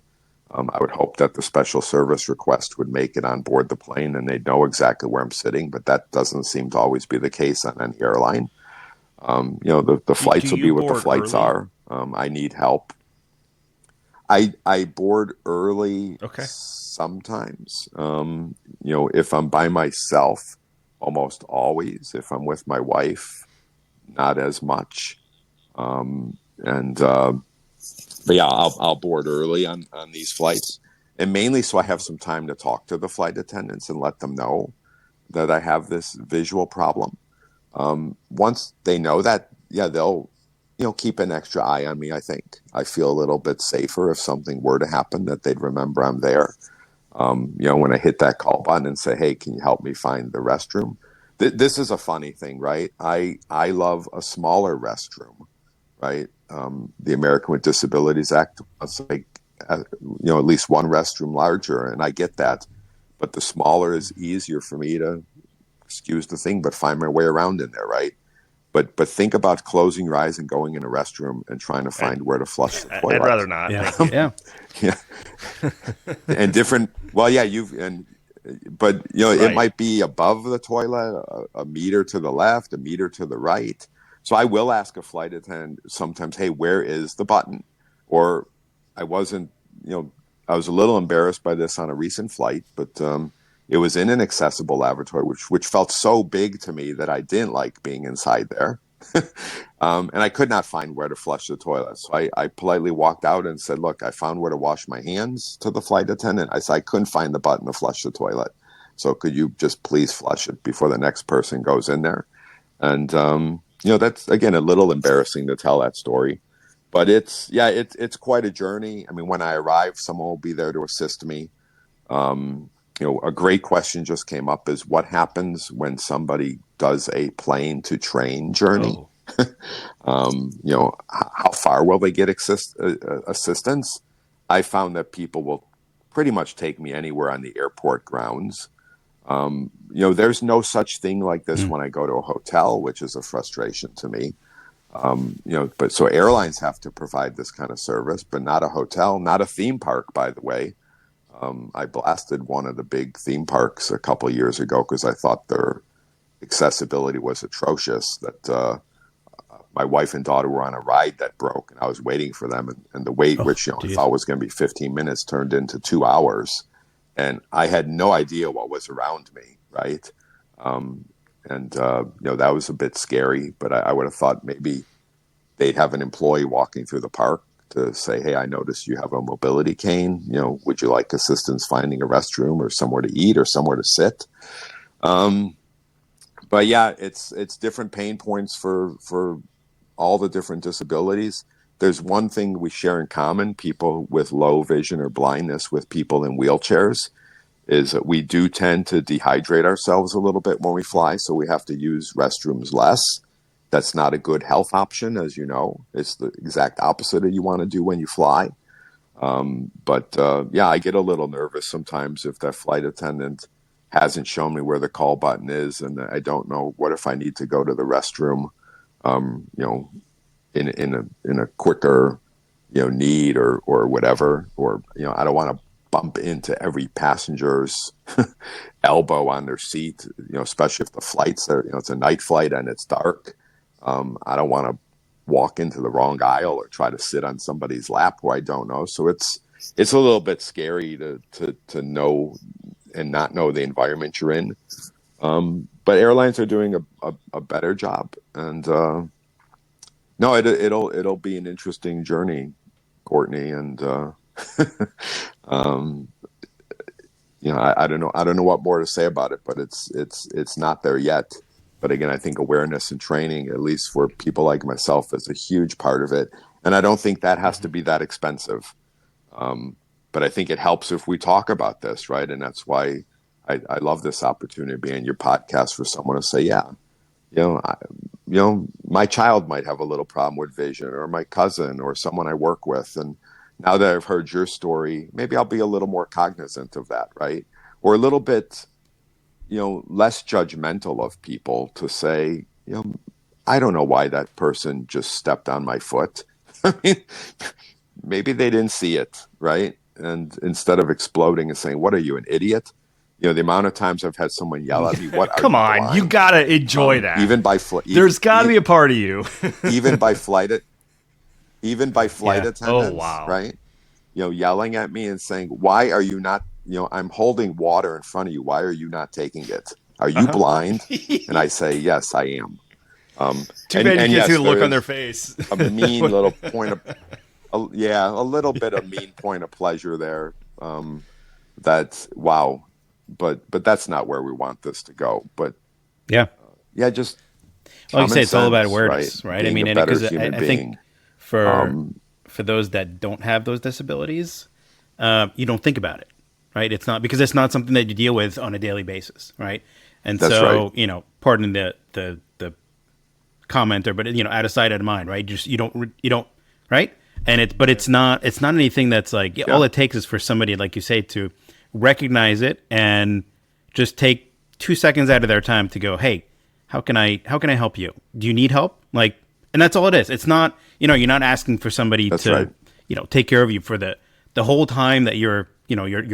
I would hope that the special service request would make it on board the plane and they'd know exactly where I'm sitting, but that doesn't seem to always be the case on any airline. The Do flights will be you what the board flights early? are. I need help. I board early Okay. sometimes. If I'm by myself, almost always. If I'm with my wife, not as much. And But yeah, I'll board early on these flights, and mainly so I have some time to talk to the flight attendants and let them know that I have this visual problem. Once they know that, yeah, they'll keep an extra eye on me. I think I feel a little bit safer if something were to happen, that they'd remember I'm there. When I hit that call button and say, "Hey, can you help me find the restroom?" This is a funny thing, right? I love a smaller restroom, right? The American with Disabilities Act wants to make at least one restroom larger, and I get that. But the smaller is easier for me to, excuse the thing, but find my way around in there, right? But think about closing your eyes and going in a restroom and trying to find where to flush the I'd toilet. rather not. Yeah. Thank you. Yeah. Yeah, and different. Well, yeah, but it Right. might be above the toilet, a meter to the left, a meter to the right. So I will ask a flight attendant sometimes, "Hey, where is the button?" Or I wasn't, I was a little embarrassed by this on a recent flight, but it was in an accessible lavatory, which felt so big to me that I didn't like being inside there. And I could not find where to flush the toilet. So I politely walked out and said, "Look, I found where to wash my hands," to the flight attendant. I said, "I couldn't find the button to flush the toilet. So could you just please flush it before the next person goes in there?" And, that's, again, a little embarrassing to tell that story. But it's quite a journey. I mean, when I arrive, someone will be there to assist me. A great question just came up is what happens when somebody does a plane to train journey? Oh, How far will they get assistance? I found that people will pretty much take me anywhere on the airport grounds. There's no such thing like this when I go to a hotel, which is a frustration to me. But so airlines have to provide this kind of service, but not a hotel, not a theme park, by the way. I blasted one of the big theme parks a couple of years ago because I thought their accessibility was atrocious. That my wife and daughter were on a ride that broke, and I was waiting for them, and the wait, which I Geez. thought was going to be 15 minutes, turned into 2 hours, and I had no idea what was around me, right? That was a bit scary, but I would have thought maybe they'd have an employee walking through the park to say, "Hey, I noticed you have a mobility cane. Would you like assistance finding a restroom or somewhere to eat or somewhere to sit?" But yeah, it's different pain points for all the different disabilities. There's one thing we share in common, people with low vision or blindness with people in wheelchairs, is that we do tend to dehydrate ourselves a little bit when we fly, so we have to use restrooms less. That's not a good health option, as you know. It's the exact opposite of you want to do when you fly. But I get a little nervous sometimes if that flight attendant hasn't shown me where the call button is, and I don't know what if I need to go to the restroom, um, you know, in a quicker, need or whatever, or I don't want to bump into every passenger's elbow on their seat, especially if the flights are, it's a night flight and it's dark. I don't want to walk into the wrong aisle or try to sit on somebody's lap who I don't know. So it's a little bit scary to know and not know the environment you're in. But airlines are doing a better job, and no, it'll be an interesting journey, Courtney, and um, I don't know what more to say about it, but it's not there yet. But again, I think awareness and training, at least for people like myself, is a huge part of it, and I don't think that has to be that expensive. But I think it helps if we talk about this, right? And that's why I love this opportunity to be in your podcast for someone to say, yeah, my child might have a little problem with vision, or my cousin, or someone I work with. And now that I've heard your story, maybe I'll be a little more cognizant of that, right? Or a little bit, less judgmental of people to say, I don't know why that person just stepped on my foot. I mean, maybe they didn't see it, right? And instead of exploding and saying, "What are you, an idiot?" The amount of times I've had someone yell at me, "What are Come you, on, blind?" you gotta enjoy that. Even by There's got to be a part of you. even by flight Yeah. Oh attendants, wow. right? Yelling at me and saying, "Why are you not? I'm holding water in front of you. Why are you not taking it? Are you Uh-huh. blind?" And I say, "Yes, I am." Too And bad you can't see yes, the there look on their is face. a mean little point of a little bit of mean point of pleasure there. That wow, but that's not where we want this to go. But Yeah. yeah, just Like you say, common it's all about sense, right? awareness, right? I Being a mean, and better because human I think being. for those that don't have those disabilities, you don't think about it, right? It's not because it's not something that you deal with on a daily basis, right? And That's right. so, pardon the commenter, but out of sight, out of mind, right? Just you don't, right? And it's not anything that's like Yeah, all it takes is for somebody like you say to recognize it and just take 2 seconds out of their time to go, hey, how can I help you? Do you need help? Like, and that's all it is. It's not you're not asking for somebody that's to right. take care of you for the whole time that you're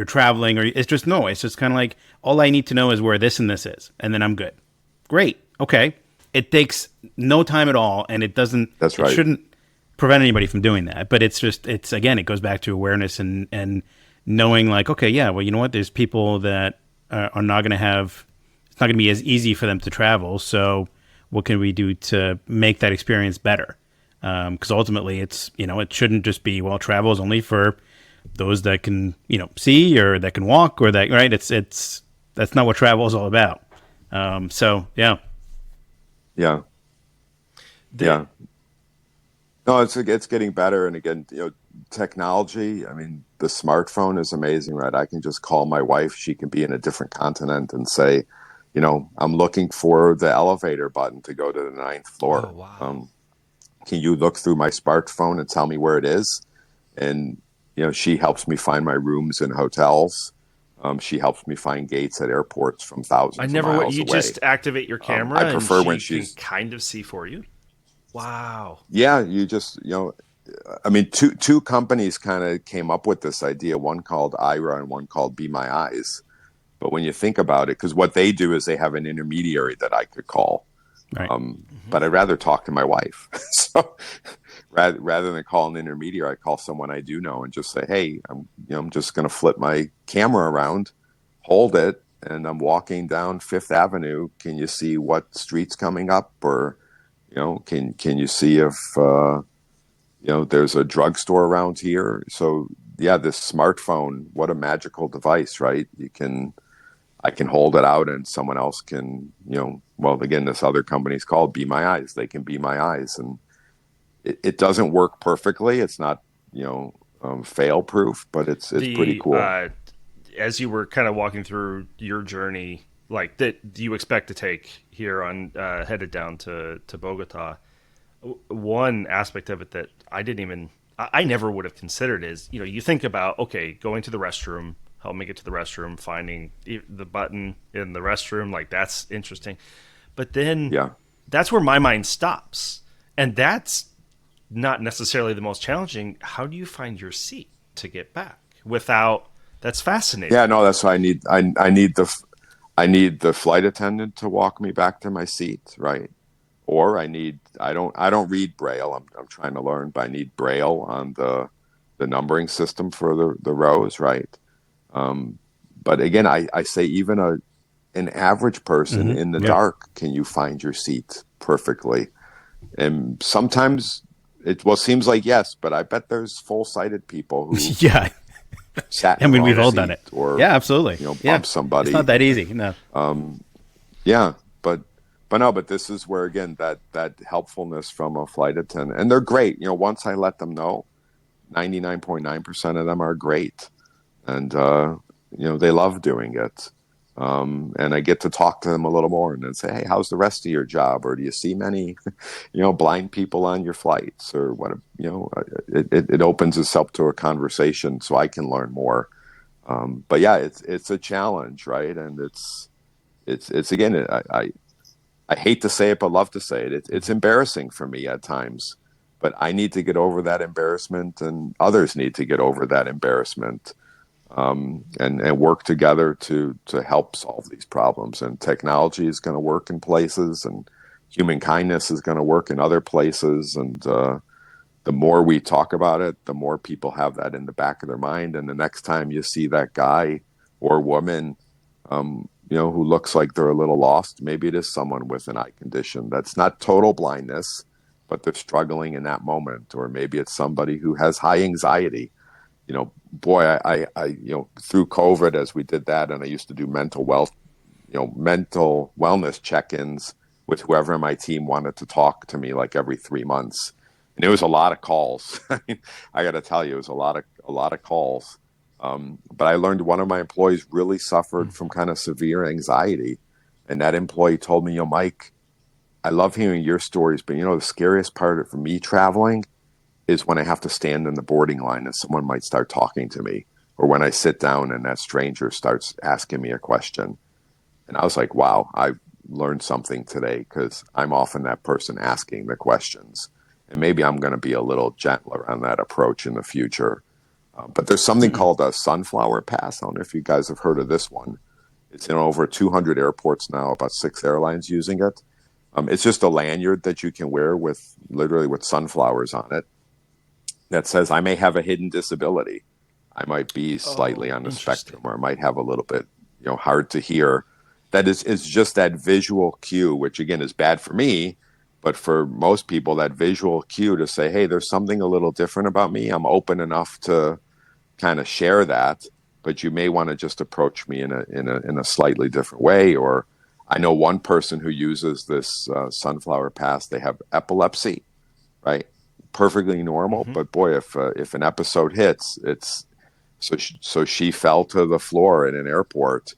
traveling, or it's just no. It's just kind of like all I need to know is where this and this is, and then I'm good. Great. Okay. It takes no time at all, and it doesn't. That's It right. shouldn't prevent anybody from doing that. But it's again, it goes back to awareness and knowing like, okay, yeah, well, you know what? There's people that are not going to have. It's not going to be as easy for them to travel. So, what can we do to make that experience better? Because ultimately, it shouldn't just be travel is only for those that can see or that can walk or that right. It's that's not what travel is all about. So yeah. Yeah, The- yeah. No, it's getting better, and again, technology. I mean, the smartphone is amazing, right? I can just call my wife; she can be in a different continent, and say, I'm looking for the elevator button to go to the ninth oh floor. wow. Can you look through my smartphone and tell me where it is? And she helps me find my rooms in hotels. She helps me find gates at airports from I thousands of never would. miles You away. just activate your I camera and prefer when she can she's kind of see for you. Wow. yeah. You just I mean, two companies kind of came up with this idea. One called Ira and one called Be My Eyes. But when you think about it, because what they do is they have an intermediary that I could call. Right. But I'd rather talk to my wife. So rather than call an intermediary, I call someone I do know and just say, "Hey, I'm just going to flip my camera around, hold it, and I'm walking down Fifth Avenue. Can you see what street's coming up, or can you see if there's a drugstore around here?" So yeah, this smartphone, what a magical device, right? I can hold it out and someone else can, well, again, this other company's called Be My Eyes. They can be my eyes. And it doesn't work perfectly. It's not, fail proof, but it's pretty The cool. As you were kind of walking through your journey, like that you expect to take here on headed down to Bogota, one aspect of it that I didn't even I never would have considered is you think about okay going to the restroom, help me get to the restroom, finding the button in the restroom, like that's interesting, but then Yeah. that's where my mind stops, and that's not necessarily the most challenging. How do you find your seat to get back without? That's fascinating Yeah. to No, me. that's why I need the flight attendant to walk me back to my seat. Right. Or I don't read Braille. I'm trying to learn, but I need Braille on the numbering system for the rows, right? But again, I say even an average person in the Yeah. dark, can you find your seat perfectly? And sometimes it seems like yes, but I bet there's full-sighted people who Yeah. sat I in the mean, we've wrong all done seat it. or Yeah, absolutely. Yeah. bumped It's not somebody. that easy. No. Yeah, but this is where again that helpfulness from a flight attendant, and they're great. Once I let them know, 99.9% of them are great, and they love doing it. And I get to talk to them a little more and then say, hey, how's the rest of your job? Or do you see many, blind people on your flights or what, it opens us up to a conversation so I can learn more. But yeah, it's a challenge, right? And it's again, I hate to say it, but love to say it. It's embarrassing for me at times, but I need to get over that embarrassment and others need to get over that embarrassment. And work together to help solve these problems. And technology is going to work in places, and human kindness is going to work in other places. And the more we talk about it, the more people have that in the back of their mind. And the next time you see that guy or woman, who looks like they're a little lost, maybe it is someone with an eye condition. That's not total blindness, but they're struggling in that moment. Or maybe it's somebody who has high anxiety. Boy, I through COVID, as we did that, and I used to do mental wellness check-ins with whoever on my team wanted to talk to me like every 3 months, and it was a lot of calls. I got to tell you, it was a lot of calls. But I learned one of my employees really suffered from kind of severe anxiety, and that employee told me, Mike, I love hearing your stories, but the scariest part for me traveling is when I have to stand in the boarding line and someone might start talking to me, or when I sit down and that stranger starts asking me a question. And I was like, wow, I learned something today, because I'm often that person asking the questions. And maybe I'm going to be a little gentler on that approach in the future. But there's something called a sunflower pass. I don't know if you guys have heard of this one. It's in over 200 airports now, about 6 airlines using it. It's just a lanyard that you can wear literally with sunflowers on it, that says I may have a hidden disability. I might be slightly on the spectrum, or I might have a little bit, hard to hear. That is just that visual cue, which again is bad for me, but for most people, that visual cue to say, hey, there's something a little different about me. I'm open enough to kind of share that, but you may want to just approach me in a slightly different way. Or I know one person who uses this sunflower pass. They have epilepsy, right? Perfectly normal, but boy, if an episode hits, it's so she fell to the floor in an airport,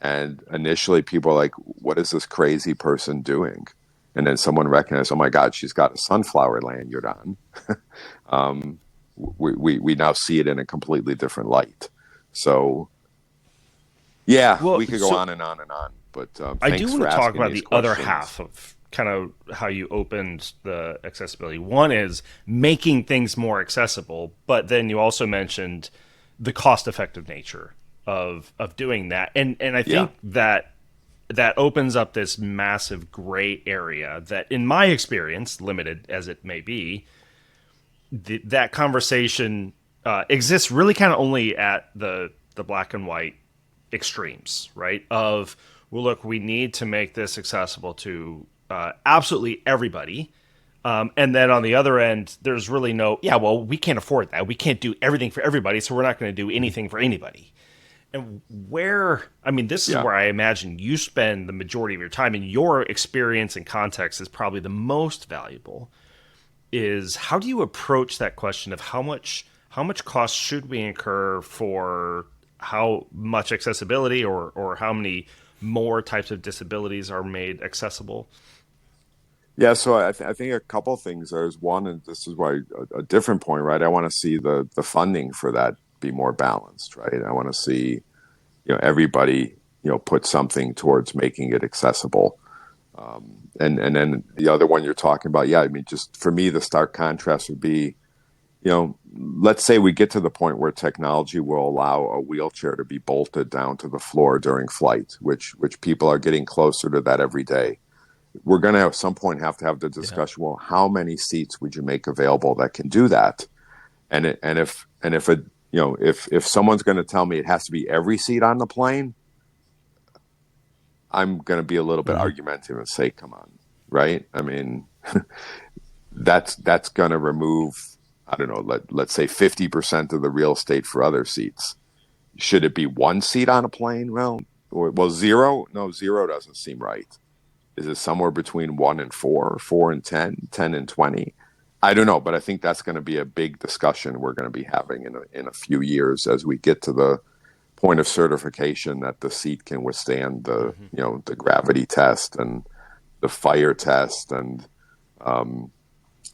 and initially people are like, what is this crazy person doing? And then someone recognized, oh my God, she's got a sunflower lanyard on. We now see it in a completely different light. So yeah, Well, we could go so on and on and on, but I do thanks want for to talk asking about these the other questions. half of kind of how you opened the accessibility. One is making things more accessible, but then you also mentioned the cost-effective nature of doing that, and I Yeah. think that opens up this massive gray area that, in my experience, limited as it may be, that conversation exists really kind of only at the black and white extremes, right? Of, well, look, we need to make this accessible to absolutely everybody. And then on the other end, there's really no, yeah, well, we can't afford that. We can't do everything for everybody, so we're not going to do anything for anybody. And this is Yeah. where I imagine you spend the majority of your time, and your experience and context is probably the most valuable. Is how do you approach that question of how much cost should we incur for how much accessibility, or how many more types of disabilities are made accessible? Yeah, so I think a couple of things. There's one, and this is why a different point, right? I want to see the funding for that be more balanced, right? I want to see, everybody, put something towards making it accessible. And then the other one you're talking about, yeah, I mean, just for me, the stark contrast would be, let's say we get to the point where technology will allow a wheelchair to be bolted down to the floor during flight, which people are getting closer to that every day. We're going to at some point have to have the discussion, well, how many seats would you make available that can do that? And if a if someone's going to tell me it has to be every seat on the plane, I'm going to be a little bit argumentative and say, come on, right? I mean, that's going to remove, I don't know, let's say 50% of the real estate for other seats. Should it be one seat on a plane? Well, zero? No, zero doesn't seem right. Is it somewhere between 1 and 4, 4 and 10, 10 and 20? I don't know, but I think that's going to be a big discussion we're going to be having in a few years as we get to the point of certification that the seat can withstand the the gravity test and the fire test and I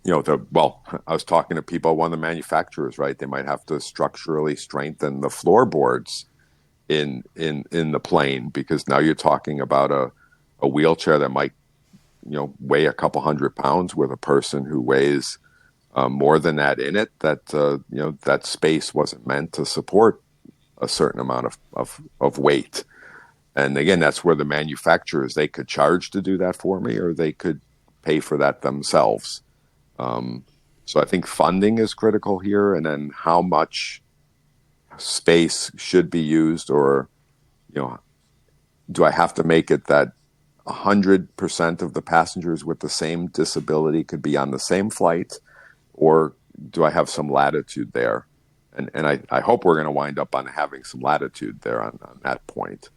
was talking to people, one of the manufacturers, right? They might have to structurally strengthen the floorboards in the plane, because now you're talking about a wheelchair that might weigh a couple 100 pounds with a person who weighs more than that in it. That that space wasn't meant to support a certain amount of weight. And again, that's where the manufacturers, they could charge to do that for me, or they could pay for that themselves. So I think funding is critical here, and then how much space should be used, or do I have to make it that 100% of the passengers with the same disability could be on the same flight, or do I have some latitude there? And I hope we're going to wind up on having some latitude there on that point.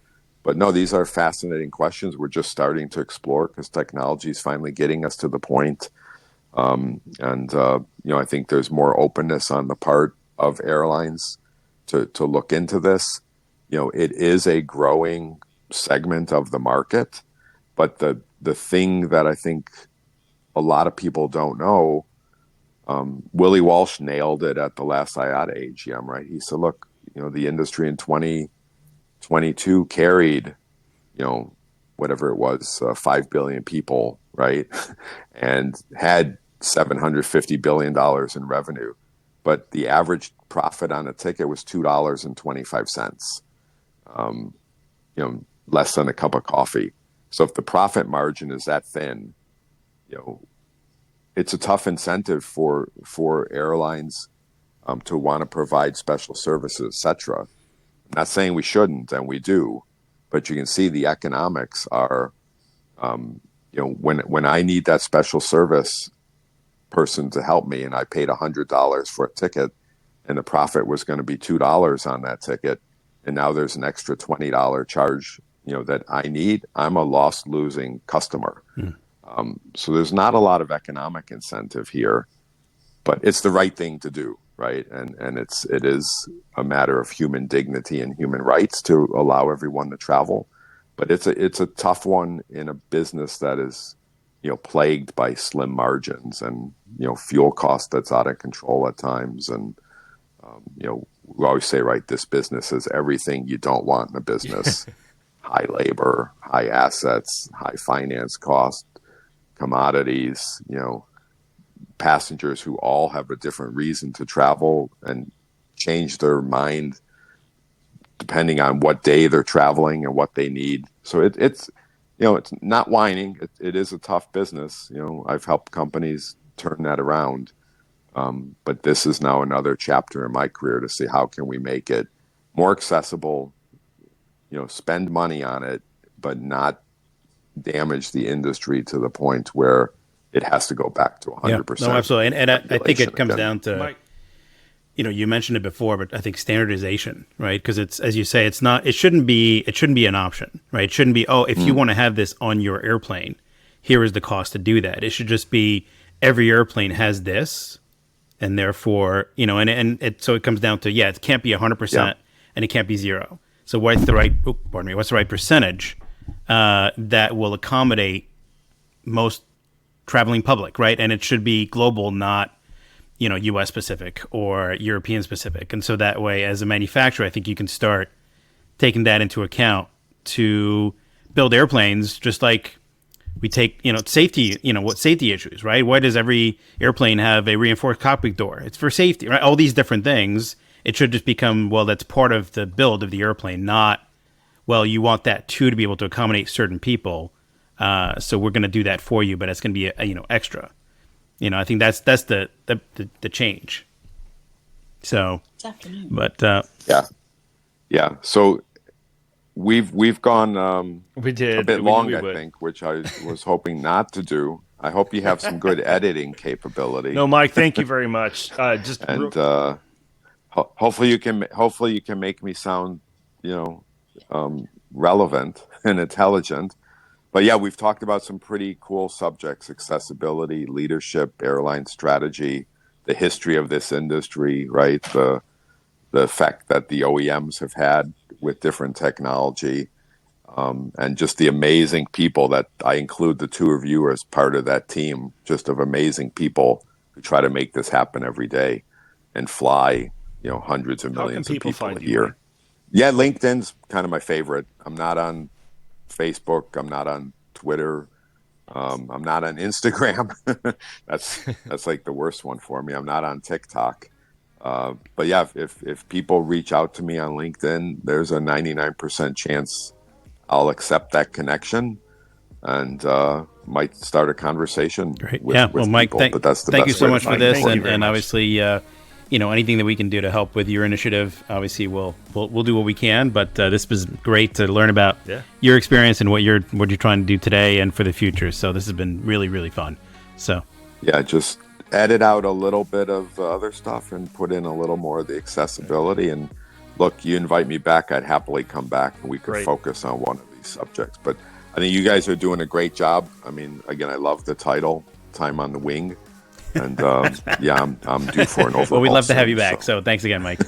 But no, these are fascinating questions. We're just starting to explore because technology is finally getting us to the point. I think there's more openness on the part of airlines to look into this. It is a growing segment of the market, but the thing that I think a lot of people don't know, Willie Walsh nailed it at the last IATA AGM, right? He said, look, the industry in 2022 carried, whatever it was, 5 billion people, right? And had $750 billion in revenue. But the average profit on a ticket was $2.25, less than a cup of coffee. So if the profit margin is that thin, it's a tough incentive for airlines to want to provide special services, etc. I'm not saying we shouldn't, and we do, but you can see the economics are, when I need that special service person to help me, and I paid $100 for a ticket, and the profit was going to be $2 on that ticket, and now there's an extra $20 charge, that I need. I'm a losing customer. So there's not a lot of economic incentive here, but it's the right thing to do, right? And it is a matter of human dignity and human rights to allow everyone to travel. But it's a tough one in a business that is, plagued by slim margins and, fuel cost that's out of control at times. And, we always say, right, this business is everything you don't want in a business. High labor, high assets, high finance cost, commodities, passengers who all have a different reason to travel and change their mind depending on what day they're traveling and what they need. So it's not whining. It is a tough business. I've helped companies turn that around. But this is now another chapter in my career to see how can we make it more accessible, spend money on it, but not damage the industry to the point where it has to go back to 100%. Yeah, no, absolutely. And I think it comes again. down to, Mike. You mentioned it before, but I think standardization, right? Because it's, as you say, it shouldn't be an option, right? It shouldn't be, if you want to have this on your airplane, here is the cost to do that. It should just be every airplane has this, and therefore, so it comes down to, it can't be 100% and it can't be 0. So what's the right percentage that will accommodate most traveling public, right? And it should be global, not U.S. specific or European specific. And so that way, as a manufacturer, I think you can start taking that into account to build airplanes, just like we take, safety, what safety issues, right? Why does every airplane have a reinforced cockpit door? It's for safety, right? All these different things. It should just become, that's part of the build of the airplane, not, you want that too to be able to accommodate certain people. So we're going to do that for you, but it's going to be extra. I think that's the change. So, Definitely. but Yeah. So we've gone We did a bit we knew long, we I would. think, which I was hoping not to do. I hope you have some good editing capability. No, Mike, thank you very much. And hopefully you can make me sound, relevant and intelligent. But yeah, we've talked about some pretty cool subjects: accessibility, leadership, airline strategy, the history of this industry, right? The effect that the OEMs have had with different technology, and just the amazing people that I include the two of you as part of that team, just of amazing people who try to make this happen every day and fly, hundreds of How can millions of people people find a you, year. Mike? Yeah, LinkedIn's kind of my favorite. I'm not on Facebook. I'm not on Twitter. I'm not on Instagram. that's like the worst one for me. I'm not on TikTok. But yeah, if people reach out to me on LinkedIn, there's a 99% chance I'll accept that connection and might start a conversation great. with, Yeah. Well, with Mike, people. But that's the thank you best so way to much for find this, me. Thank you very and much. obviously, anything that we can do to help with your initiative, obviously, we'll do what we can. But this was great to learn about your experience and what you're trying to do today and for the future. So this has been really, really fun. So Yeah, just edit out a little bit of the other stuff and put in a little more of the accessibility. And look, you invite me back, I'd happily come back and we could Great. focus on one of these subjects. But I think you guys are doing a great job. I mean, again, I love the title, Time on the Wing. And yeah, I'm due for an overhaul. well, we'd love to have soon, you back. so. So thanks again, Mike.